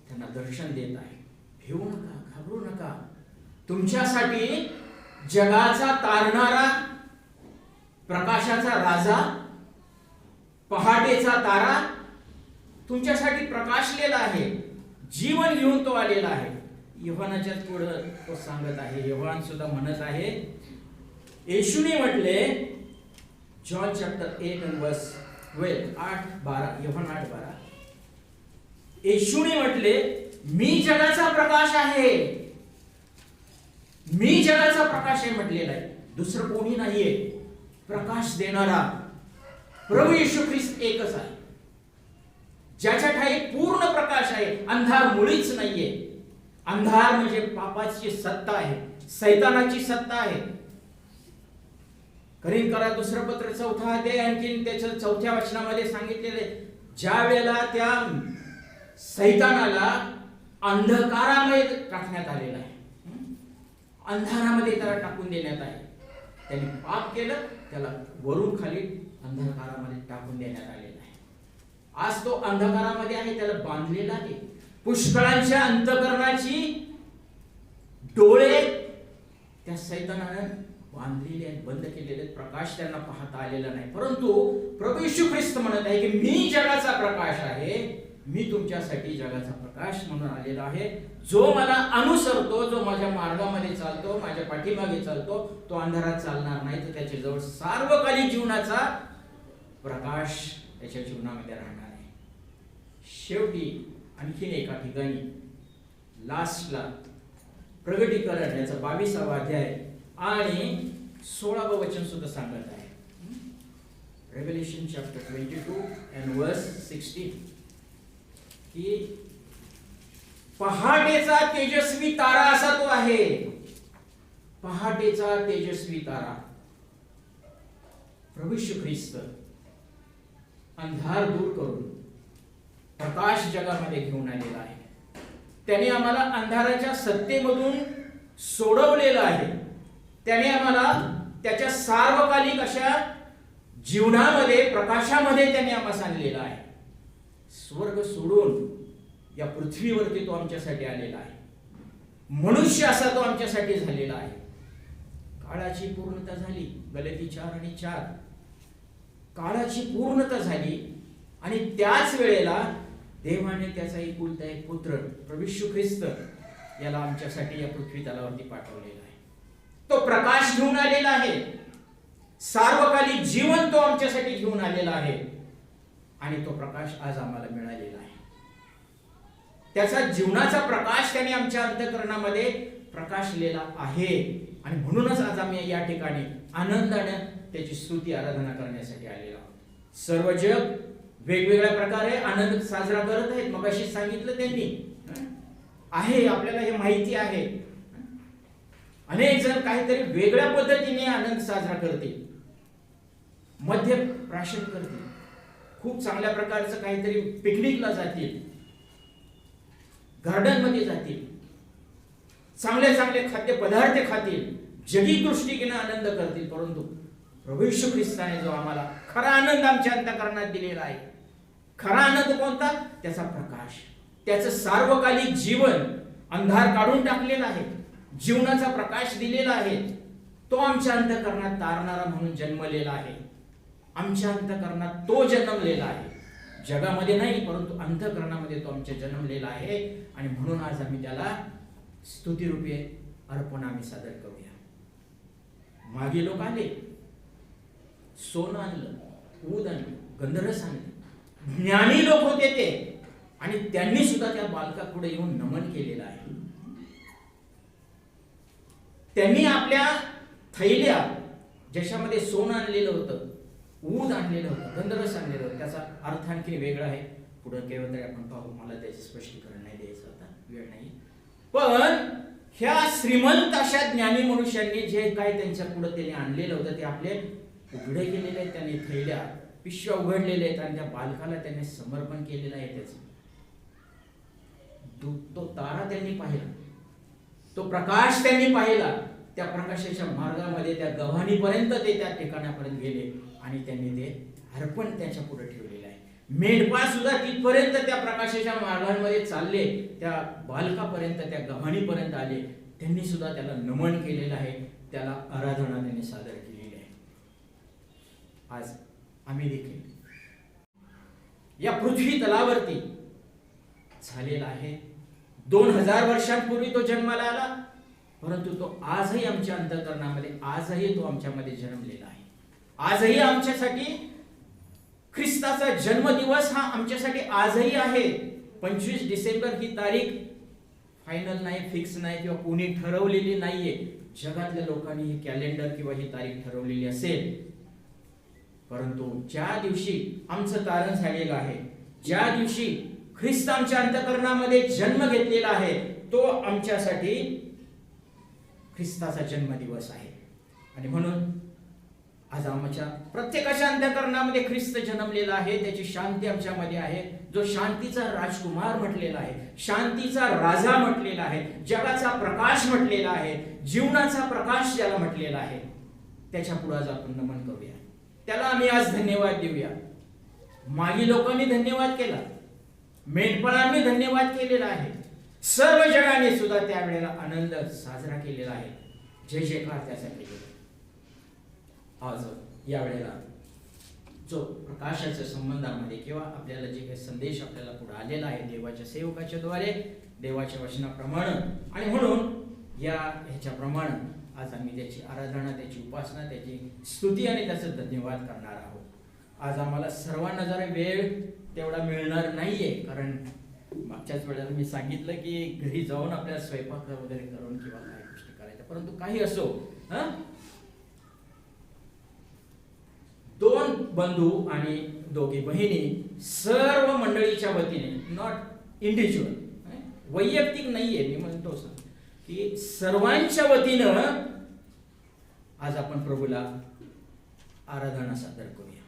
त्यांना दर्शन देत आहे. भिवू नका, घाबरू नका, तुमच्यासाठी जगाचा तारणारा प्रकाशाचा राजा, पहाटेचा तारा तुमच्यासाठी प्रकाशलेला आहे. जीवन घेऊन तो आलेला आहे. योहानाच्या पुढे तो सांगत आहे. योहान सुद्धा म्हणत आहे, येशूने म्हटले, John chapter 8 and verse 8-12, Yohan 8-12, येशूने म्हटले, मी जगाचा प्रकाश आहे, मी जगाचा प्रकाश आहे म्हटलेला आहे. दुसरं कोणी नाहीये. प्रकाश देणारा प्रभू येशू ख्रिस्त एकच आहे, ज्याच्या ठाई पूर्ण प्रकाश आहे. अंधार मुळीच नाहीये. अंधार म्हणजे पापाची सत्ता आहे, सैतानाची सत्ता आहे. करा दुसरं पत्र 4 अध्याय आणखीन त्याच्या 4थ्या वचनामध्ये सांगितलेले, ज्या वेळेला त्या सैतानाला अंधकारामध्ये टाकण्यात आलेला आहे, अंधारामध्ये त्याला टाकून देण्यात आहे. त्यांनी पाप केलं, त्याला वरून खाली अंधकारामध्ये टाकून देण्यात आलेला आहे. आज तो अंधकारामध्ये आहे, त्याला बांधलेला आहे. पुष्कळांच्या अंतःकरणाची डोळे त्या सैतानाने बांधलेले आहेत, बंद केलेले आहेत. प्रकाश त्यांना पाहता आलेला नाही. परंतु प्रभू येशू ख्रिस्त म्हणत आहे की मी जगाचा प्रकाश आहे, मी तुमच्यासाठी जगाचा प्रकाश म्हणून आलेला आहे. जो मला अनुसरतो, जो माझ्या मार्गामध्ये चालतो, माझ्या पाठीमागे चालतो, तो अंधारात चालणार नाही, तर त्याच्याजवळ सार्वकालिक जीवनाचा प्रकाश त्याच्या जीवनामध्ये राहणार आहे. शेवटी आणखीन एका ठिकाणी लास्टला प्रगटीकरण याचा 22वा अध्याय आणि 16वे वचन सुद्धा सांगत आहे. रेव्हेलेशन चॅप्टर 22 and verse 16 की पहाटेचा तेजस्वी तारा असा तो आहे. पहाटेचा तेजस्वी तारा प्रभू येशू ख्रिस्त अंधार दूर करून प्रकाश जगामध्ये घेऊन आलेला आहे. त्याने आम्हाला अंधाराच्या सत्तेमधून सोडवलेलं आहे. त्याने आम्हाला त्याच्या सार्वकालिक अशा जीवनामध्ये, प्रकाशामध्ये त्याने आम्हाला आणलेलं आहे. स्वर्ग सोडून या पृथ्वीवरती तो आमच्यासाठी आलेला आहे. मनुष्य असा तो आमच्यासाठी झालेला आहे. काळाची पूर्णता झाली. गलाती 4 आणि 4 काळाची पूर्णता झाली आणि त्याच वेळेला देवाने त्याचा एकुलता एक पुत्र प्रभू येशू ख्रिस्त याला आमच्यासाठी या पृथ्वी तलावरती पाठवलेला आहे. तो प्रकाश घेऊन आलेला आहे. सार्वकालिक जीवन तो आमच्यासाठी घेऊन आलेला आहे आणि तो प्रकाश आज आम्हाला मिळालेला आहे. त्याचा जीवनाचा प्रकाश त्याने आमच्या अंतःकरणामध्ये प्रकाशलेला आहे आणि म्हणूनच आज आम्ही या ठिकाणी आनंदाने त्याची स्तुती आराधना करण्यासाठी आलेलो आहोत. सर्व जग वेगवेगळ्या प्रकारे आनंद साजरा करत आहेत. मगाशी सांगितलं त्यांनी आहे, आपल्याला हे माहिती आहे. अनेक जण काहीतरी वेगळ्या पद्धतीने आनंद साजरा करतील, मध्य प्राशन करतील, खूप चांगल्या प्रकारचं काहीतरी पिकनिकला जातील, गार्डन मध्ये जातील, चांगले चांगले खाद्य पदार्थ खातील, जगी दृष्टीने आनंद करतील. परंतु प्रभू येशू ख्रिस्ताने जो आम्हाला खरा आनंद आमच्या अंतःकरणात दिलेला आहे, खरा आनंद कोणता? त्याचा प्रकाश, त्याचं सार्वकालिक जीवन अंधार काढून टाकलेला आहे, जीवनाचा प्रकाश दिलेला आहे. तो आमच्या अंतःकरणात तारणारा म्हणून जन्मलेला आहे. आमच्या अंतःकरणात तो जन्मलेला आहे, जगामध्ये नाही परंतु अंतःकरणामध्ये तो आमच्या जन्मलेला आहे. आणि म्हणून आज आम्ही त्याला स्तुतिरूपी अर्पण आम्ही सादर करूया. मागे लोक आले, सोनं आणलं, ऊद आणलं, गंधरस आणले, ज्ञानी लोक होते ते, आणि त्यांनी सुद्धा त्या बालकापुढे येऊन नमन केलेलं आहे. त्यांनी आपल्या थैल्या ज्याच्यामध्ये सोनं आणलेलं होतं, ऊद आणलेलं होतं, गंधरस आणलेलं होतं, त्याचा अर्थ आणखी वेगळा आहे. पुढे केवळ तरी आपण पाहू, मला त्याचे स्पष्टीकरण नाही द्यायचं आता, वेळ नाही. पण ह्या श्रीमंत अशा ज्ञानी मनुष्यांनी जे काय त्यांच्या पुढे त्यांनी आणलेलं होतं ते आपले उघडे केलेले आहेत. त्यांनी थैल्या पिशव्या उघडलेले आहेत आणि त्या बालकाला त्यांनी समर्पण केलेलं आहे. त्याचं तो तारा त्यांनी पाहिला, तो प्रकाश त्यांनी पाहिला. त्या प्रकाशाच्या मार्गामध्ये त्या गव्हाणीपर्यंत ते त्या ठिकाणापर्यंत गेले आणि त्यांनी ते अर्पण त्याच्या पुढे ठेवलेलं आहे. मेंढपाळ सुद्धा तिथपर्यंत त्या प्रकाशाच्या मार्गांमध्ये चालले, त्या बालकापर्यंत, त्या गव्हाणीपर्यंत आले. त्यांनी सुद्धा त्याला नमन केलेलं आहे, त्याला आराधना त्यांनी सादर केलेली आहे. आज आम्ही देखील या पृथ्वी तलावरती झालेला आहे. 2000 वर्षांपूर्वी तो जन्माला आला, परंतु तो आजही आमच्या अंतःकरणामध्ये, आजही तो आमच्यामध्ये जन्मलेला आहे. आजही आमच्यासाठी ख्रिस्ताचा जन्मदिवस हा आमच्यासाठी आजही आहे. 25 डिसेंबर ही तारीख फायनल नाही, फिक्स नाही किंवा कोणी ठरवलेली नाहीये. जगातल्या लोकांनी ही कॅलेंडर किंवा ही तारीख ठरवलेली असेल, परंतु ज्या दिवशी आमचं तारण झालेलं आहे, ज्या दिवशी ख्रिस्त आमच्या अंतःकरणामध्ये जन्म घेतलेला आहे, तो आमच्यासाठी ख्रिस्ताचा जन्मदिवस आहे. आणि म्हणून आज आमच्या प्रत्येकाच्या अंतःकरणामध्ये ख्रिस्त जन्मलेला आहे. त्याची शांती आमच्यामध्ये आहे. जो शांतीचा राजकुमार म्हटलेला आहे, शांतीचा राजा म्हटलेला आहे, जगाचा प्रकाश म्हटलेला आहे, जीवनाचा प्रकाश ज्याला म्हटलेला आहे, त्याच्या पुढे आज आपण नमन करूया. त्याला आम्ही आज धन्यवाद देऊया. मागी लोकांनी धन्यवाद केला, मेंढपाळांनी धन्यवाद केलेला आहे, सर्व जगाने सुद्धा त्यावेळेला आनंद साजरा केलेला आहे. जय जयकार त्याचा केलेला. आज या वेळेला जो प्रकाशाच्या संबंधामध्ये किंवा आपल्याला जे काही संदेश आपल्याला पुढे आलेला आहे देवाच्या सेवकाच्या द्वारे, देवाच्या वचनाप्रमाणे, आणि म्हणून या ह्याच्याप्रमाणे आज आम्ही त्याची आराधना, त्याची उपासना, त्याची स्तुती आणि त्याचं धन्यवाद करणार आहोत. आज आम्हाला सर्वांना जरा वेळ तेवढा मिळणार नाहीये, कारण मागच्याच वेळेला मी सांगितलं की घरी जाऊन आपल्याला स्वयंपाक वगैरे करून किंवा काही गोष्टी करायच्या. परंतु काही असो, दोन बंधू आणि दोघी बहिणी सर्व मंडळीच्या वतीने, नॉट इंडिव्हिज्युअल, वैयक्तिक नाहीये, मी म्हणतो की सर्वांच्या वतीनं आज आपण प्रभूला आराधना सादर करूया.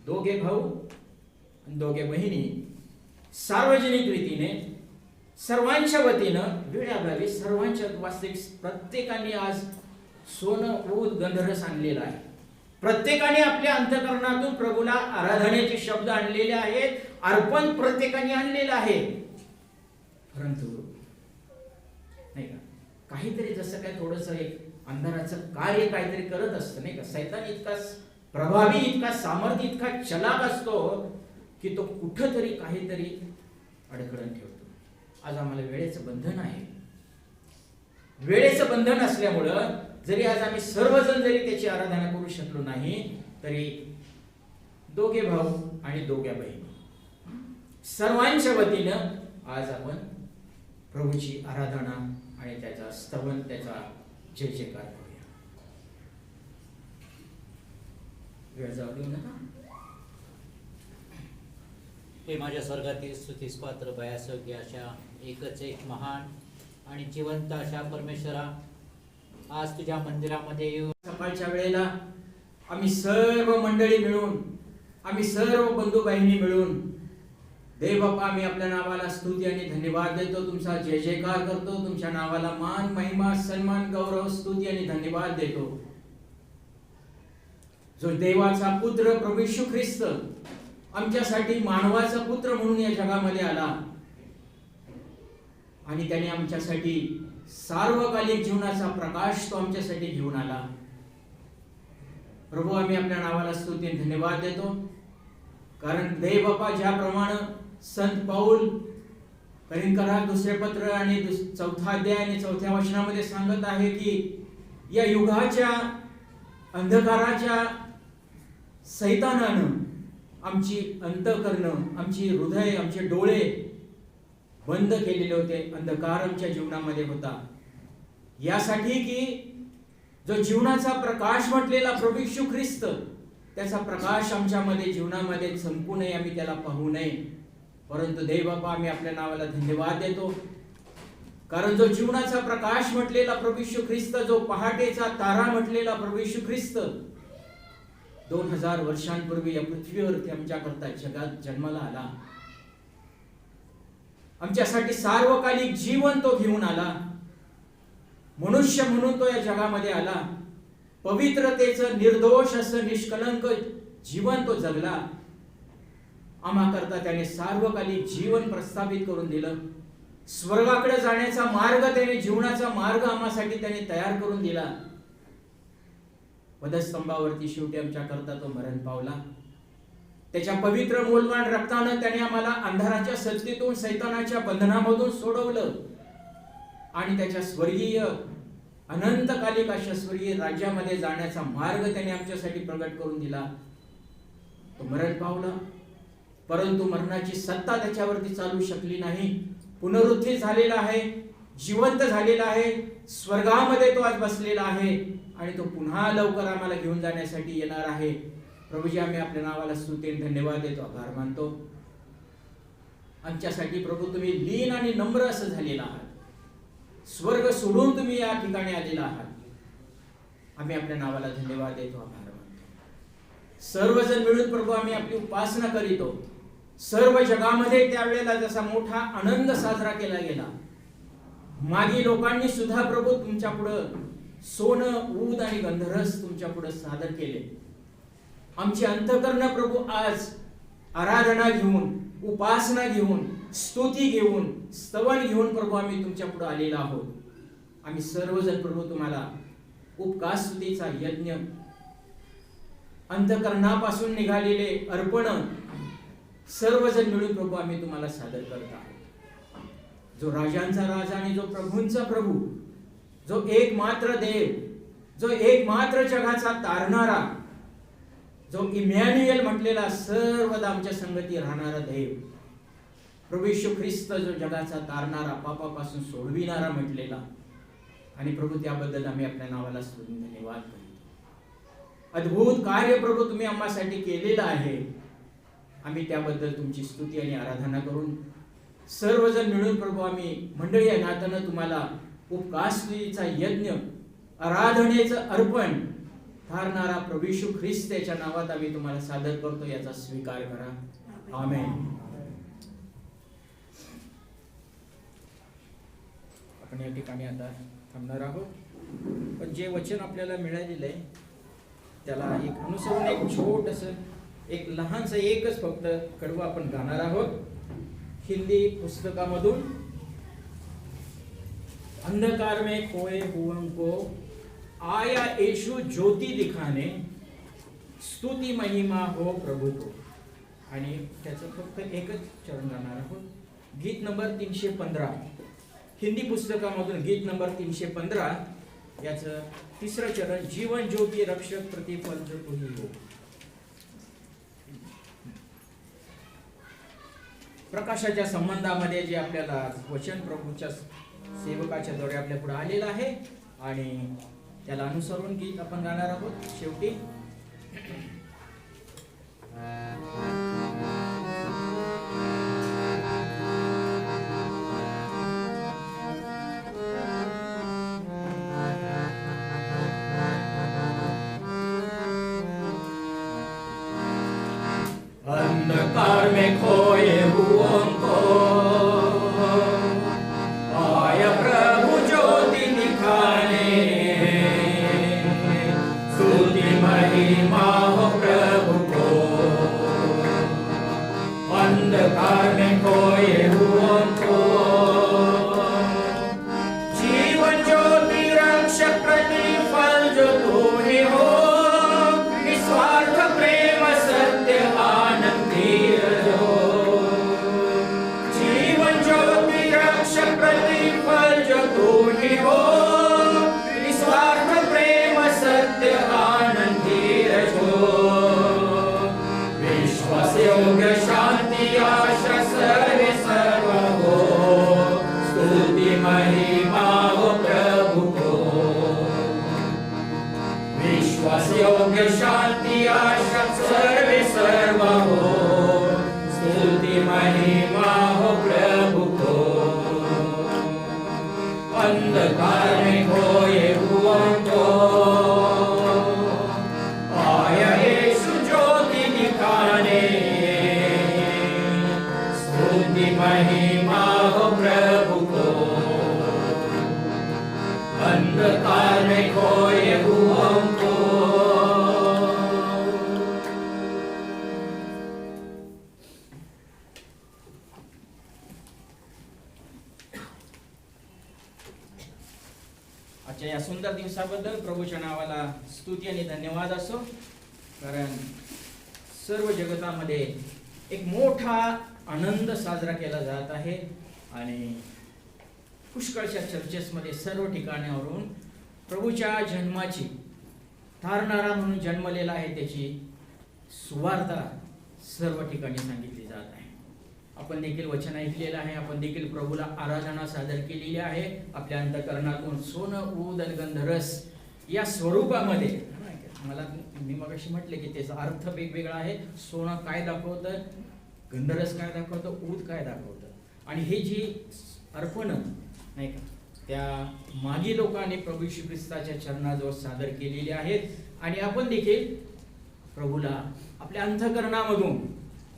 दोघे भाऊ आणि दोघे बहिणी सार्वजनिक रीतीने सर्वांच्या वतीनं वेळाभावी सर्वांच्या वास्तविक प्रत्येकाने आज सोनं ऊद गंधरस आणलेला आहे. प्रत्येकाने आपल्या अंतःकरणातून प्रभूला आराधनेचे शब्द आणलेले आहेत, अर्पण प्रत्येकाने आणलेलं आहे. परंतु नाही का, काहीतरी जसं काय थोडस एक अंधाराचं कार्य काहीतरी करत असतं, नाही का. सैतान इतका प्रभावी, इतका सामर्थ्य, इतका चलाक असतो की तो कुठंतरी काहीतरी अडखळण ठेवतो. आज आम्हाला वेळेचं बंधन आहे. वेळेचं बंधन असल्यामुळं जरी आज आम्ही सर्वजण जरी त्याची आराधना करू शकलो नाही, तरी दोघे भाऊ आणि दोघ्या बहिणी सर्वांच्या वतीनं आज आपण प्रभूची आराधना आणि त्याचा स्तवन, त्याचा जय जयकार करूया. वेळ जाऊ देऊ नका. हे माझ्या स्वर्गातील स्तुतीस पात्र भयासोग्य अशा एकच एक महान आणि जिवंत अशा परमेश्वरा, आज तुझ्या मंदिरामध्ये येऊन सकाळच्या वेळेला आम्ही सर्व मंडळी मिळून, आम्ही सर्व बंधू बहिणी मिळून देव बाप्पा, आम्ही आपल्या नावाला स्तुती आणि धन्यवाद देतो. तुमचा जय जयकार करतो. तुमच्या नावाला मान, महिमा, सन्मान, गौरव, स्तुती आणि धन्यवाद देतो. जो देवाचा पुत्र प्रभू येशू ख्रिस्त आमच्यासाठी मानवाचा पुत्र म्हणून या जगामध्ये आला आणि त्याने आमच्यासाठी सार्वकालिक जीवनाचा प्रकाश तो आमच्यासाठी घेऊन आला. प्रभू, आम्ही आपल्या नावाला स्तुती आणि धन्यवाद देतो. कारण देव बाप्पा ज्याप्रमाणे संत पाऊल करिंकरात दुसरे पत्र आणि चौथा अध्याय आणि चौथ्या वचनामध्ये सांगत आहे की या युगाच्या अंधकाराच्या सैतानानं आमची अंतःकरणं, आमची हृदय, आमचे डोळे बंद केलेले होते. अंधकार आमच्या जीवनामध्ये होता, यासाठी की जो जीवनाचा प्रकाश म्हटलेला प्रभू येशू ख्रिस्त, त्याचा प्रकाश आमच्यामध्ये जीवनामध्ये संपू नये, आम्ही त्याला पाहू नये. परंतु देव बाप्पा, आम्ही आपल्या नावाला धन्यवाद देतो. कारण जो जीवनाचा प्रकाश म्हटलेला प्रभू येशू ख्रिस्त, जो पहाटेचा तारा म्हटलेला प्रभू येशू ख्रिस्त 2000 वर्षांपूर्वी या पृथ्वीवरती आमच्याकरता जगात जन्माला आला. आमच्यासाठी सार्वकालिक जीवन तो घेऊन आला. मनुष्य म्हणून तो या जगामध्ये आला. पवित्रतेचं, निर्दोष असं निष्कलंक जीवन तो जगला. आम्हाकरता त्याने सार्वकालिक जीवन प्रस्थापित करून दिलं. स्वर्गाकडे जाण्याचा मार्ग, त्याने जीवनाचा मार्ग आम्हासाठी त्याने तयार करून दिला. वधस्तंभावरती शेवटी आमच्याकरता तो मरण पावला. त्याच्या पवित्र मूल्यवान रक्तानं त्याने आम्हाला अंधाराच्या सत्तेतून, सैतानाच्या बंधनामधून सोडवलं आणि त्याच्या स्वर्गीय अनंतकालिक अशा स्वर्गीय राज्यामध्ये जाण्याचा मार्ग त्याने आमच्यासाठी प्रगट करून दिला. तो मरण पावला, परंतु मरणाची सत्ता त्याच्यावरती चालू शकली नाही. पुनरुत्थित झालेला आहे, जिवंत झालेला आहे. स्वर्गामध्ये तो आज बसलेला आहे आणि तो पुन्हा लवकर आम्हाला घेऊन जाण्यासाठी येणार आहे. प्रभूजी, आम्ही आपल्या नावाला स्तुती आणि धन्यवाद देतो, आभार मानतो. आमच्यासाठी प्रभू तुम्ही लीन आणि नम्र असं झालेला आहात. स्वर्ग सोडून तुम्ही या ठिकाणी आलेला आहात. आम्ही आपल्या नावाला धन्यवाद देतो, आभार मानतो. सर्वजण मिळून प्रभू आम्ही आपली उपासना करीतो. सर्व जगामध्ये त्यावेळेला जसा मोठा आनंद साजरा केला गेला, मागी लोकांनी सुद्धा प्रभू तुमच्या पुढं सोनं, ऊद आणि गंधरस तुमच्या पुढे सादर केले. आमची अंतःकरण प्रभू आज आराधना घेऊन, उपासना घेऊन, स्तुती घेऊन, स्तवन घेऊन प्रभू आम्ही तुमच्या पुढे आलेलो आहोत. आम्ही सर्वजण प्रभू तुम्हाला उपकार स्तुतीचा यज्ञ, अंतःकरणापासून निघालेले अर्पण सर्वजण मिळून प्रभू आम्ही तुम्हाला सादर करत आहोत. जो राजांचा राजा आणि जो प्रभूंचा प्रभू, जो एकमात्र देव, जो एकमात्र जगाचा तारणारा, जो इमॅन्युएल म्हटलेला सर्वदा आमच्या संगती राहणारा देव, प्रभू येशू ख्रिस्त, जो जगाचा तारणारा, पापापासून सोडविणारा म्हटलेला, आणि प्रभू त्याबद्दल आम्ही आपल्या नावाला स्तुती धन्यवाद करतो. अद्भुत कार्य प्रभू तुम्ही आम्हासाठी केलेलं आहे. आम्ही त्याबद्दल तुमची स्तुती आणि आराधना करून सर्वजण मिळून प्रभू आम्ही मंडळी या नात्यानं तुम्हाला उपकार स्तुतीचा यज्ञ, आराधनेचं अर्पण धारणारा प्रभू येशू ख्रिस्त याच्या नावात आम्ही तुम्हाला सादर करतो. याचा स्वीकार करा. आमेन. आपण या ठिकाणी आता थांबणार आहोत. पण जे वचन आपल्याला मिळालेलं आहे त्याला एक अनुसरून एक छोटस, एक लहानसं, एकच फक्त कडवं आपण गाणार आहोत हिंदी पुस्तकामधून. अंधकार में खोए हुओं को आया यीशु ज्योति दिखाने, स्तुति महिमा हो प्रभु को. आणि त्याचं फक्त एकच चरण गाणार आहोत. गीत नंबर 315, हिंदी पुस्तकामधून गीत नंबर 315, याचं तिसरं चरण, जीवन ज्योति रक्षक प्रतिफल जो तुही हो. प्रकाशाच्या संबंधामध्ये जे आपल्याला वचन प्रभूच्या सेवकाच्या द्वारे आपल्या पुढे आलेलं आहे आणि त्याला अनुसरून गीत आपण गाणार आहोत. शेवटी अंधकार में खोए हुओं को आया प्रभु ज्योति दिखाने, स्तुति महिमा हो प्रभु को. अंधकार में खोए हुओं को जीवन ज्योति रक्षक प्रतिफल जो तू ही हो. निस्वार्थ प्रेम सत्य आनंद धीरज हो. जीवन ज्योति रक्षक प्रतिफल जो तू ही हो. निस्वार्थ प्रेम सत्य आनंद धीरज हो. विश्वास योग्य शांति आशा सर्वे सर्व हो. स्तुति महिमा हो प्रभु को. विश्वास योग्य शांति आशा सर्वे सर्व हो. स्तुति महिमा हो प्रभु को. अंधकार में खोए हुओं को आया यीशु ज्योति दिखाने, स्तुति महिमा हो प्रभु को. अंधकार में खोए हुओं को. आजच्या या सुंदर दिवसाबद्दल प्रभूच्या नावाला स्तुती आणि धन्यवाद असो. कारण सर्व जगतामध्ये एक मोठा आनंद साजरा केला जात आहे आणि पुष्कळशा चर्चेसमध्ये सर्व ठिकाणावरून प्रभूच्या जन्माची, तारणारा म्हणून जन्मलेला आहे त्याची सुवार्ता सर्व ठिकाणी सांगितली जात आहे. आपण देखील वचन ऐकलेलं आहे, आपण देखील प्रभूला आराधना सादर केलेली आहे. आपल्या अंतःकरणातून सोनं, ऊद आणि गंधरस या स्वरूपामध्ये, मला मी मगाशी म्हटले की त्याचा अर्थ वेगवेगळा आहे. सोनं काय दाखवतं, गंधरस काय दाखवतं, ऊद काय दाखवतं, आणि हे जी अर्पण नाही का त्या मागी लोकांनी प्रभू श्री ख्रिस्ताच्या चरणाजवळ सादर केलेली आहेत. आणि आपण देखील प्रभूला आपल्या अंतःकरणामधून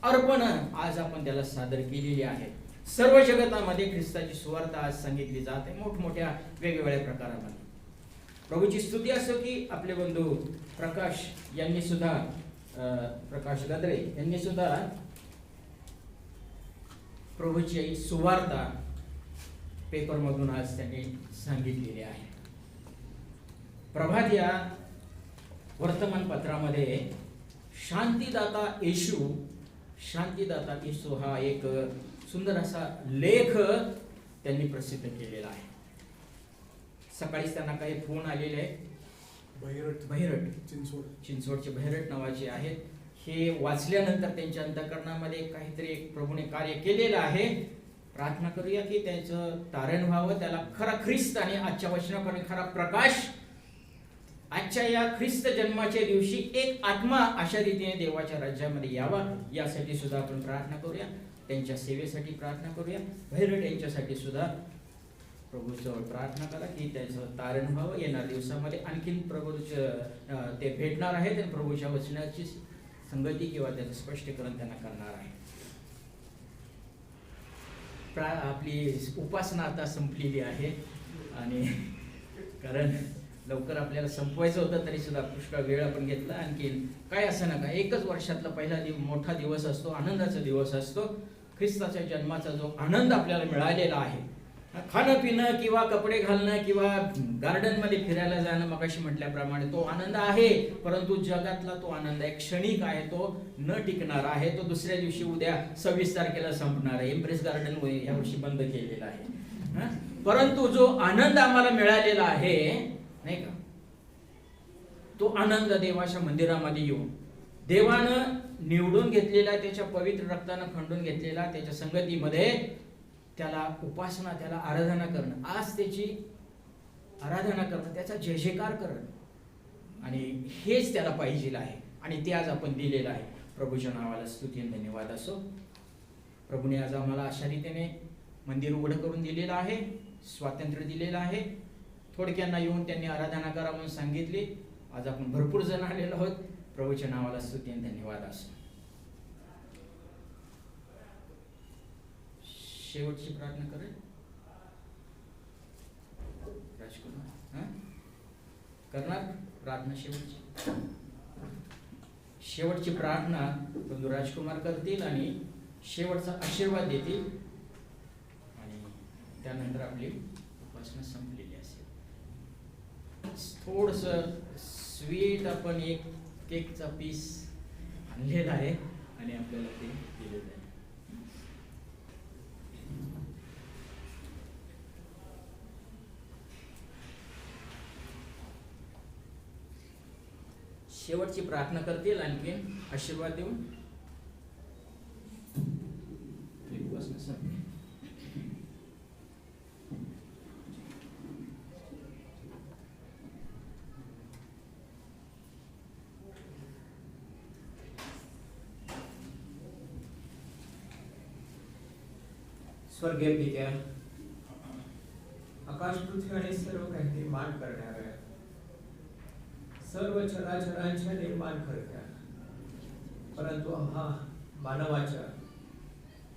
अर्पण आज आपण त्याला सादर केलेली आहे. सर्व जगतामध्ये ख्रिस्ताची सुवार्ता आज सांगितली जाते मोठमोठ्या वेगवेगळ्या प्रकारामध्ये. प्रभूची स्तुती असो की आपले बंधू प्रकाश यांनी सुद्धा प्रकाश गद्रे यांनी सुद्धा प्रभूची सुवार्ता पेपरमधून आज त्यांनी सांगितलेली आहे. प्रभात या वर्तमानपत्रामध्ये शांतीदाता येशू हा एक सुंदर असा लेख त्यांनी प्रसिद्ध केलेला आहे. सकाळीच त्यांना काही फोन आलेले आहेत. बहिरट चिंचवडचे बहिरट नावाचे आहेत. हे वाचल्यानंतर त्यांच्या अंतःकरणामध्ये काहीतरी प्रभूने कार्य केलेलं आहे. प्रार्थना करूया की त्याचं तारण व्हावं, त्याला खरा ख्रिस्त आणि आजच्या वचनाप्रमाणे खरा प्रकाश आजच्या या ख्रिस्त जन्माच्या दिवशी एक आत्मा अशा रीतीने देवाच्या राज्यामध्ये यावा, यासाठी सुद्धा आपण प्रार्थना करूया. त्यांच्या सेवेसाठी प्रार्थना करूया. भैरट यांच्यासाठी सुद्धा प्रभूजवळ प्रार्थना करा की त्याचं तारण व्हावं. येणाऱ्या दिवसामध्ये आणखीन प्रभूचं ते भेटणार आहेत आणि प्रभूच्या वचनाची संगती किंवा त्याचं स्पष्टीकरण त्यांना करणार आहे. आपली उपासना आता संपलेली आहे आणि कारण लवकर आपल्याला संपवायचं होतं तरी सुद्धा पुष्कळ वेळ आपण घेतला. आणखीन काय असं नका, एकच वर्षातला पहिला मोठा दिवस असतो, आनंदाचा दिवस असतो. ख्रिस्ताच्या जन्माचा जो आनंद आपल्याला मिळालेला आहे, खाणं पिणं किंवा कपडे घालणं किंवा गार्डनमध्ये फिरायला जाणं मगाशी म्हटल्याप्रमाणे तो आनंद आहे, परंतु जगातला तो आनंद आहे, क्षणिक आहे, तो न टिकणारा आहे. तो दुसऱ्या दिवशी उद्या 26 तारखेला संपणार आहे. एम्प्रेस गार्डन यावर्षी बंद केलेला आहे. परंतु जो आनंद आम्हाला मिळालेला आहे नाही का, तो आनंद देवाच्या मंदिरामध्ये येऊन देवानं निवडून घेतलेला, त्याच्या पवित्र रक्तानं खंडून घेतलेला, त्याच्या संगतीमध्ये त्याला उपासना, त्याला आराधना करणं, आज त्याची आराधना करणं, त्याचा जय जयकार करणं, आणि हेच त्याला पाहिजे आहे आणि ते आज आपण दिलेलं आहे. प्रभूच्या नावाला स्तुती आणि धन्यवाद असो. प्रभूने आज आम्हाला अशा रीतीने मंदिर उघडं करून दिलेलं आहे, स्वातंत्र्य दिलेलं आहे. थोडक्यांना येऊन त्यांनी आराधना करा म्हणून सांगितली. आज आपण भरपूर जण आलेलो आहोत. प्रभूच्या नावाला स्तुती आणि धन्यवाद असो. शेवटची प्रार्थना करेल राजकुमार करणार प्रार्थना. शेवटची प्रार्थना बंधू राजकुमार करतील आणि शेवटचा आशीर्वाद देतील आणि त्यानंतर आपली उपासना संपलेली असेल. थोडस स्वीट आपण एक केकचा पीस आणलेला आहे आणि आपल्याला ते दिलेलं आहे. शेवटची प्रार्थना करतील आणखी आशीर्वाद देऊन स्वर्गीय पित्या, आकाश पृथ्वी आणि सर्व काही निर्माण करणाऱ्या, सर्व चराचरांच्या निर्माण करत्या, परंतु हा मानवाच्या,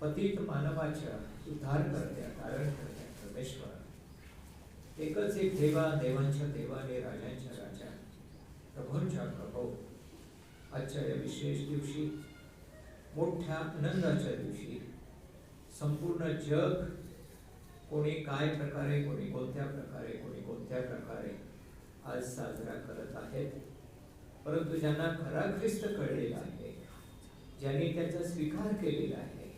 पतित मानवाच्या उद्धार करत्या, तारण करत्या परमेश्वर, एकच एक देवा, देवांच्या देवाने, राजांच्या राजा, प्रभूंच्या प्रभू, आजच्या या विशेष दिवशी, मोठ्या आनंदाच्या दिवशी संपूर्ण जग कोणी काय प्रकारे, कोणी कोणत्या प्रकारे, कोणी कोणत्या प्रकारे आज साजरा करत आहेत, परंतु ज्यांना खरा ख्रिस्त कळलेला आहे, ज्यांनी त्याचा स्वीकार केलेला आहे,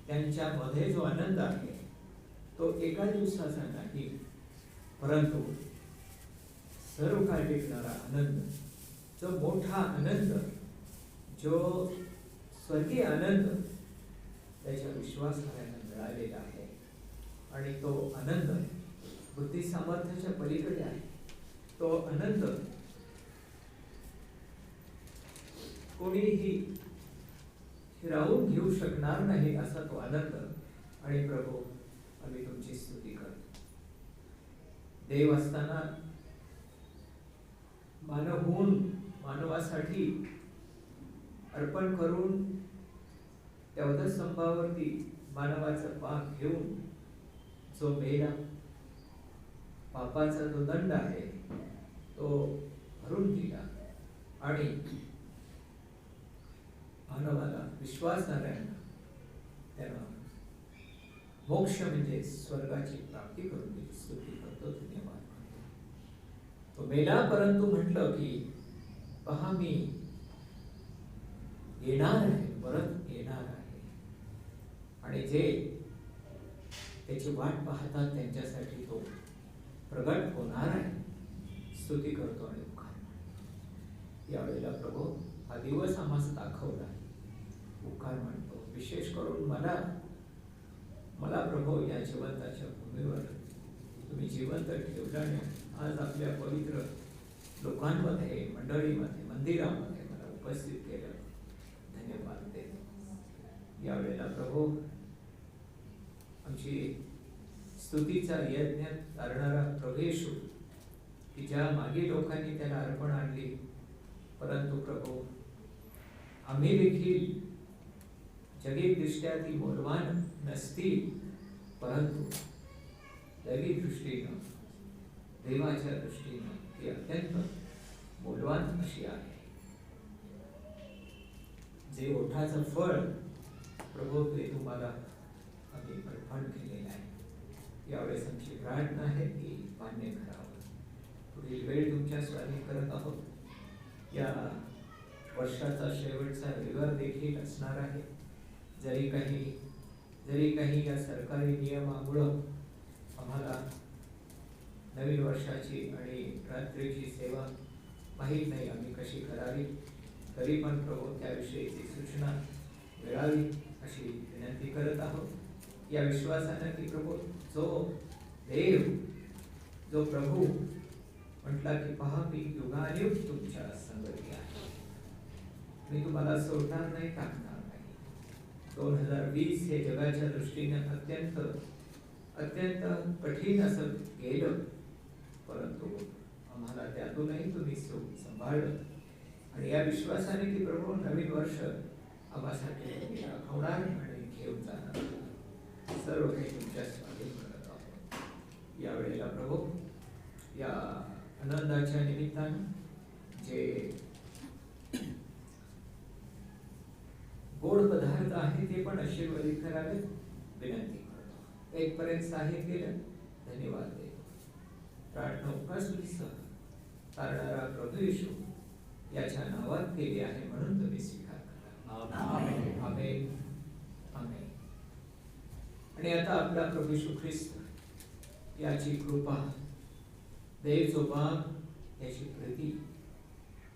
त्यांच्यामध्ये जो आनंद आहे तो एका दिवसाचा नाही, परंतु सर्व काळ टिकणारा आनंद, जो मोठा आनंद, जो स्वर्गीय आनंद, त्याच्या विश्वासाने मिळालेला आहे आणि तो आनंद बुद्धी सामर्थ्याच्या पलीकडे आहे. तो आनंद कोणीही हिरावून घेऊ शकणार नाही असा तो आनंद. आणि प्रभू, आम्ही तुमची स्तुती करतो. देव असताना मानव होऊन मानवासाठी अर्पण करून त्या वधस्तंभावरती मानवाचा पाप घेऊन जो मेला, पापाचा जो दंड आहे तो भरून दिला आणि मानवाला विश्वासणाऱ्यांना त्यानं मोक्ष म्हणजे स्वर्गाची प्राप्ती करून दिली. स्तुती करतो, धन्यवाद करतो. तो मेला परंतु म्हटलं की पहा मी येणार आहे, परत येणार आहे. आणि जे त्याची वाट पाहतात त्यांच्यासाठी तो प्रगट होणार आहे. स्तुती करतो आणि उखाण म्हणतो. यावेळेला प्रभू हा दिवस आम्हाला दाखवला. उखाण म्हणतो. विशेष करून मला प्रभू या जिवंताच्या भूमीवर तुम्ही जिवंत ठेवलं आणि आज आपल्या पवित्र लोकांमध्ये, मंडळीमध्ये, मंदिरामध्ये मला उपस्थित केलं. धन्यवाद देतो. यावेळेला प्रभू आमची स्तुतीचा यज्ञ करणारा प्रभू येशू, की ज्या मागे लोकांनी त्याला अर्पण आणली, परंतु प्रभू आम्ही देखील जगीदृष्ट्या ती मौल्यवान नसतील, परंतु दैवी दृष्टीनं, देवाच्या दृष्टीनं ती अत्यंत मौल्यवान अशी आहे. जे ओठाचं फळ प्रभू ते तुम्हाला आम्ही अर्पण केलेलं आहे. यावेळेस आमची प्रार्थना आहे की मान्य करावं. पुढील वेळ तुमच्या स्वाधीन करत आहोत. या वर्षाचा शेवटचा रविवार देखील असणार आहे. जरी काही या सरकारी नियमामुळं आम्हाला नवीन वर्षाची आणि रात्रीची सेवा माहीत नाही आम्ही कशी करावी, तरी पण प्रभू त्याविषयीची सूचना मिळावी अशी विनंती करत आहोत. या विश्वासानं की प्रभू जो देव, जो प्रभू म्हटला की पहा मी युगानुयुग तुमच्या संगती आहे, मी तुम्हाला सोडणार नाही, टाकणार नाही. 2020 हे जगाच्या दृष्टीने अत्यंत कठीण असं गेलं, परंतु आम्हाला त्यातूनही तुम्ही सांभाळलं. आणि या विश्वासाने की प्रभू नवीन वर्ष आम्हासाठी दाखवणार आणि घेऊन जाणार. सर्व काही तुमच्या स्वाधीन करत आहोत. यावेळेला प्रभू या आनंदाच्या निमित्तानं जे गोड पदार्थ आहे ते पण आशीर्वादित करावे विनंती करतो. 1 पर्यंत साहित्य केलं. धन्यवाद देतो. प्रार्थना उपस्थितीसह तारणारा प्रभू येशू याच्या नावात केली आहे म्हणून तुम्ही स्वीकार करा. आमेन. आमेन. आमेन. आणि आता आपला प्रभू येशू ख्रिस्त याची कृपा, देवचो बाप याची प्रीती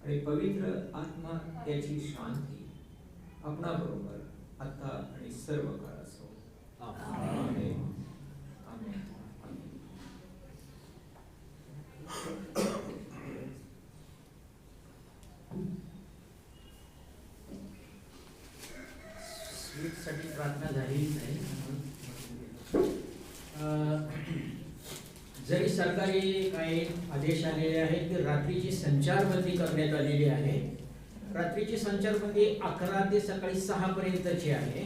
आणि पवित्र आत्मा याची शांती आपणा बरोबर आता आणि सर्व काळ असो. आमेन. आमेन. स्वीटसाठी प्रार्थना झाली नाही. जरी सरकारी काही आदेश आलेले आहेत की रात्रीची संचारबंदी करण्यात आलेली आहे. रात्रीची संचारबंदी 11 ते सकाळी 6 पर्यंतची आहे.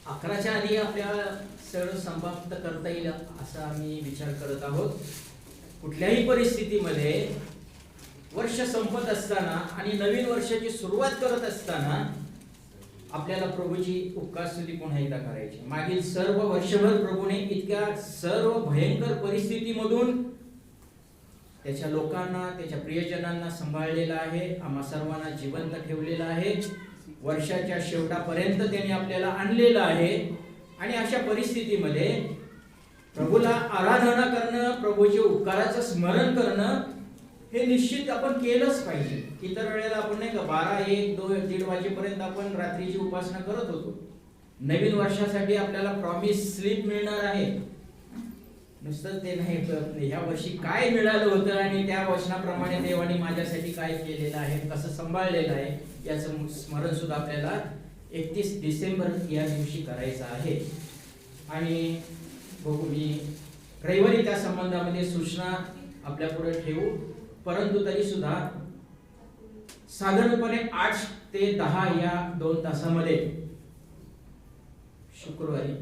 11च्या आधी आपल्याला सगळं समाप्त करता येईल असा आम्ही विचार करत आहोत. कुठल्याही परिस्थितीमध्ये वर्ष संपत असताना आणि नवीन वर्षाची सुरुवात करत असताना आपल्याला प्रभूची उपकारस्तुती पुन्हा एकदा करायची. मागील सर्व वर्षभर प्रभूने इतक्या सर्व भयंकर परिस्थितीमधून त्याच्या लोकांना, त्याच्या प्रियजनांना सांभाळलेला आहे. आम्हा सर्वांना जिवंत ठेवलेला आहे. वर्षाच्या शेवटापर्यंत त्याने आपल्याला आणलेलं आहे. आणि अशा परिस्थितीमध्ये प्रभूला आराधना करणं, प्रभूचे उपकाराचं स्मरण करणं हे निश्चित आपण केलंच पाहिजे. इतर वेळेला आपण नाही का 12, 1, 2, 1:30 वाजेपर्यंत आपण रात्रीची उपासना करत होतो. नवीन वर्षासाठी आपल्याला प्रॉमिस स्लिप मिळणार आहे. नुसतं ते नाही, ह्या वर्षी काय मिळालं होतं आणि त्या वचनाप्रमाणे देवाने माझ्यासाठी काय केलेलं आहे, कसं सांभाळलेलं आहे, याचं स्मरण सुद्धा आपल्याला 31 डिसेंबर या दिवशी करायचं आहे. आणि बघू, मी रविवारी त्या संबंधामध्ये सूचना आपल्या पुढे ठेवू. परंतु तरी सुद्धा साधारणपणे 8 ते 10 या 2 तासामध्ये शुक्रवारी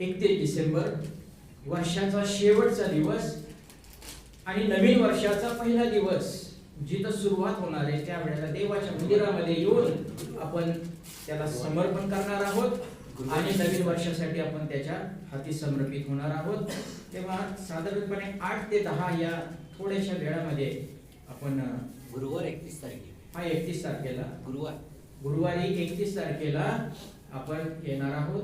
31 डिसेंबर वर्षाचा शेवटचा दिवस आणि नवीन वर्षाचा पहिला दिवस जिथं सुरुवात होणार आहे, त्या वेळेला देवाच्या मंदिरामध्ये येऊन आपण त्याला समर्पण करणार आहोत आणि नवीन वर्षासाठी आपण त्याच्या हाती समर्पित होणार आहोत. तेव्हा साधारणपणे 8 ते 10 या थोड्याशा वेळामध्ये आपण गुरुवार 31 तारखेला 31 तारखेला गुरुवारी 31 तारखेला आपण येणार आहोत.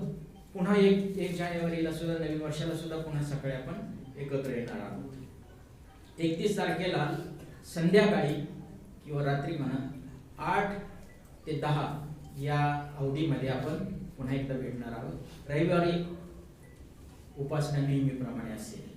पुन्हा 1 जानेवारीला सुद्धा नवीन वर्षाला सुद्धा पुन्हा सकाळी आपण एकत्र येणार आहोत. 31 तारखेला संध्याकाळी किंवा रात्री म्हणा 8 ते 10 या अवधीमध्ये आपण पुन्हा एकदा भेटणार आहोत. रविवारी उपासना नेहमीप्रमाणे असेल.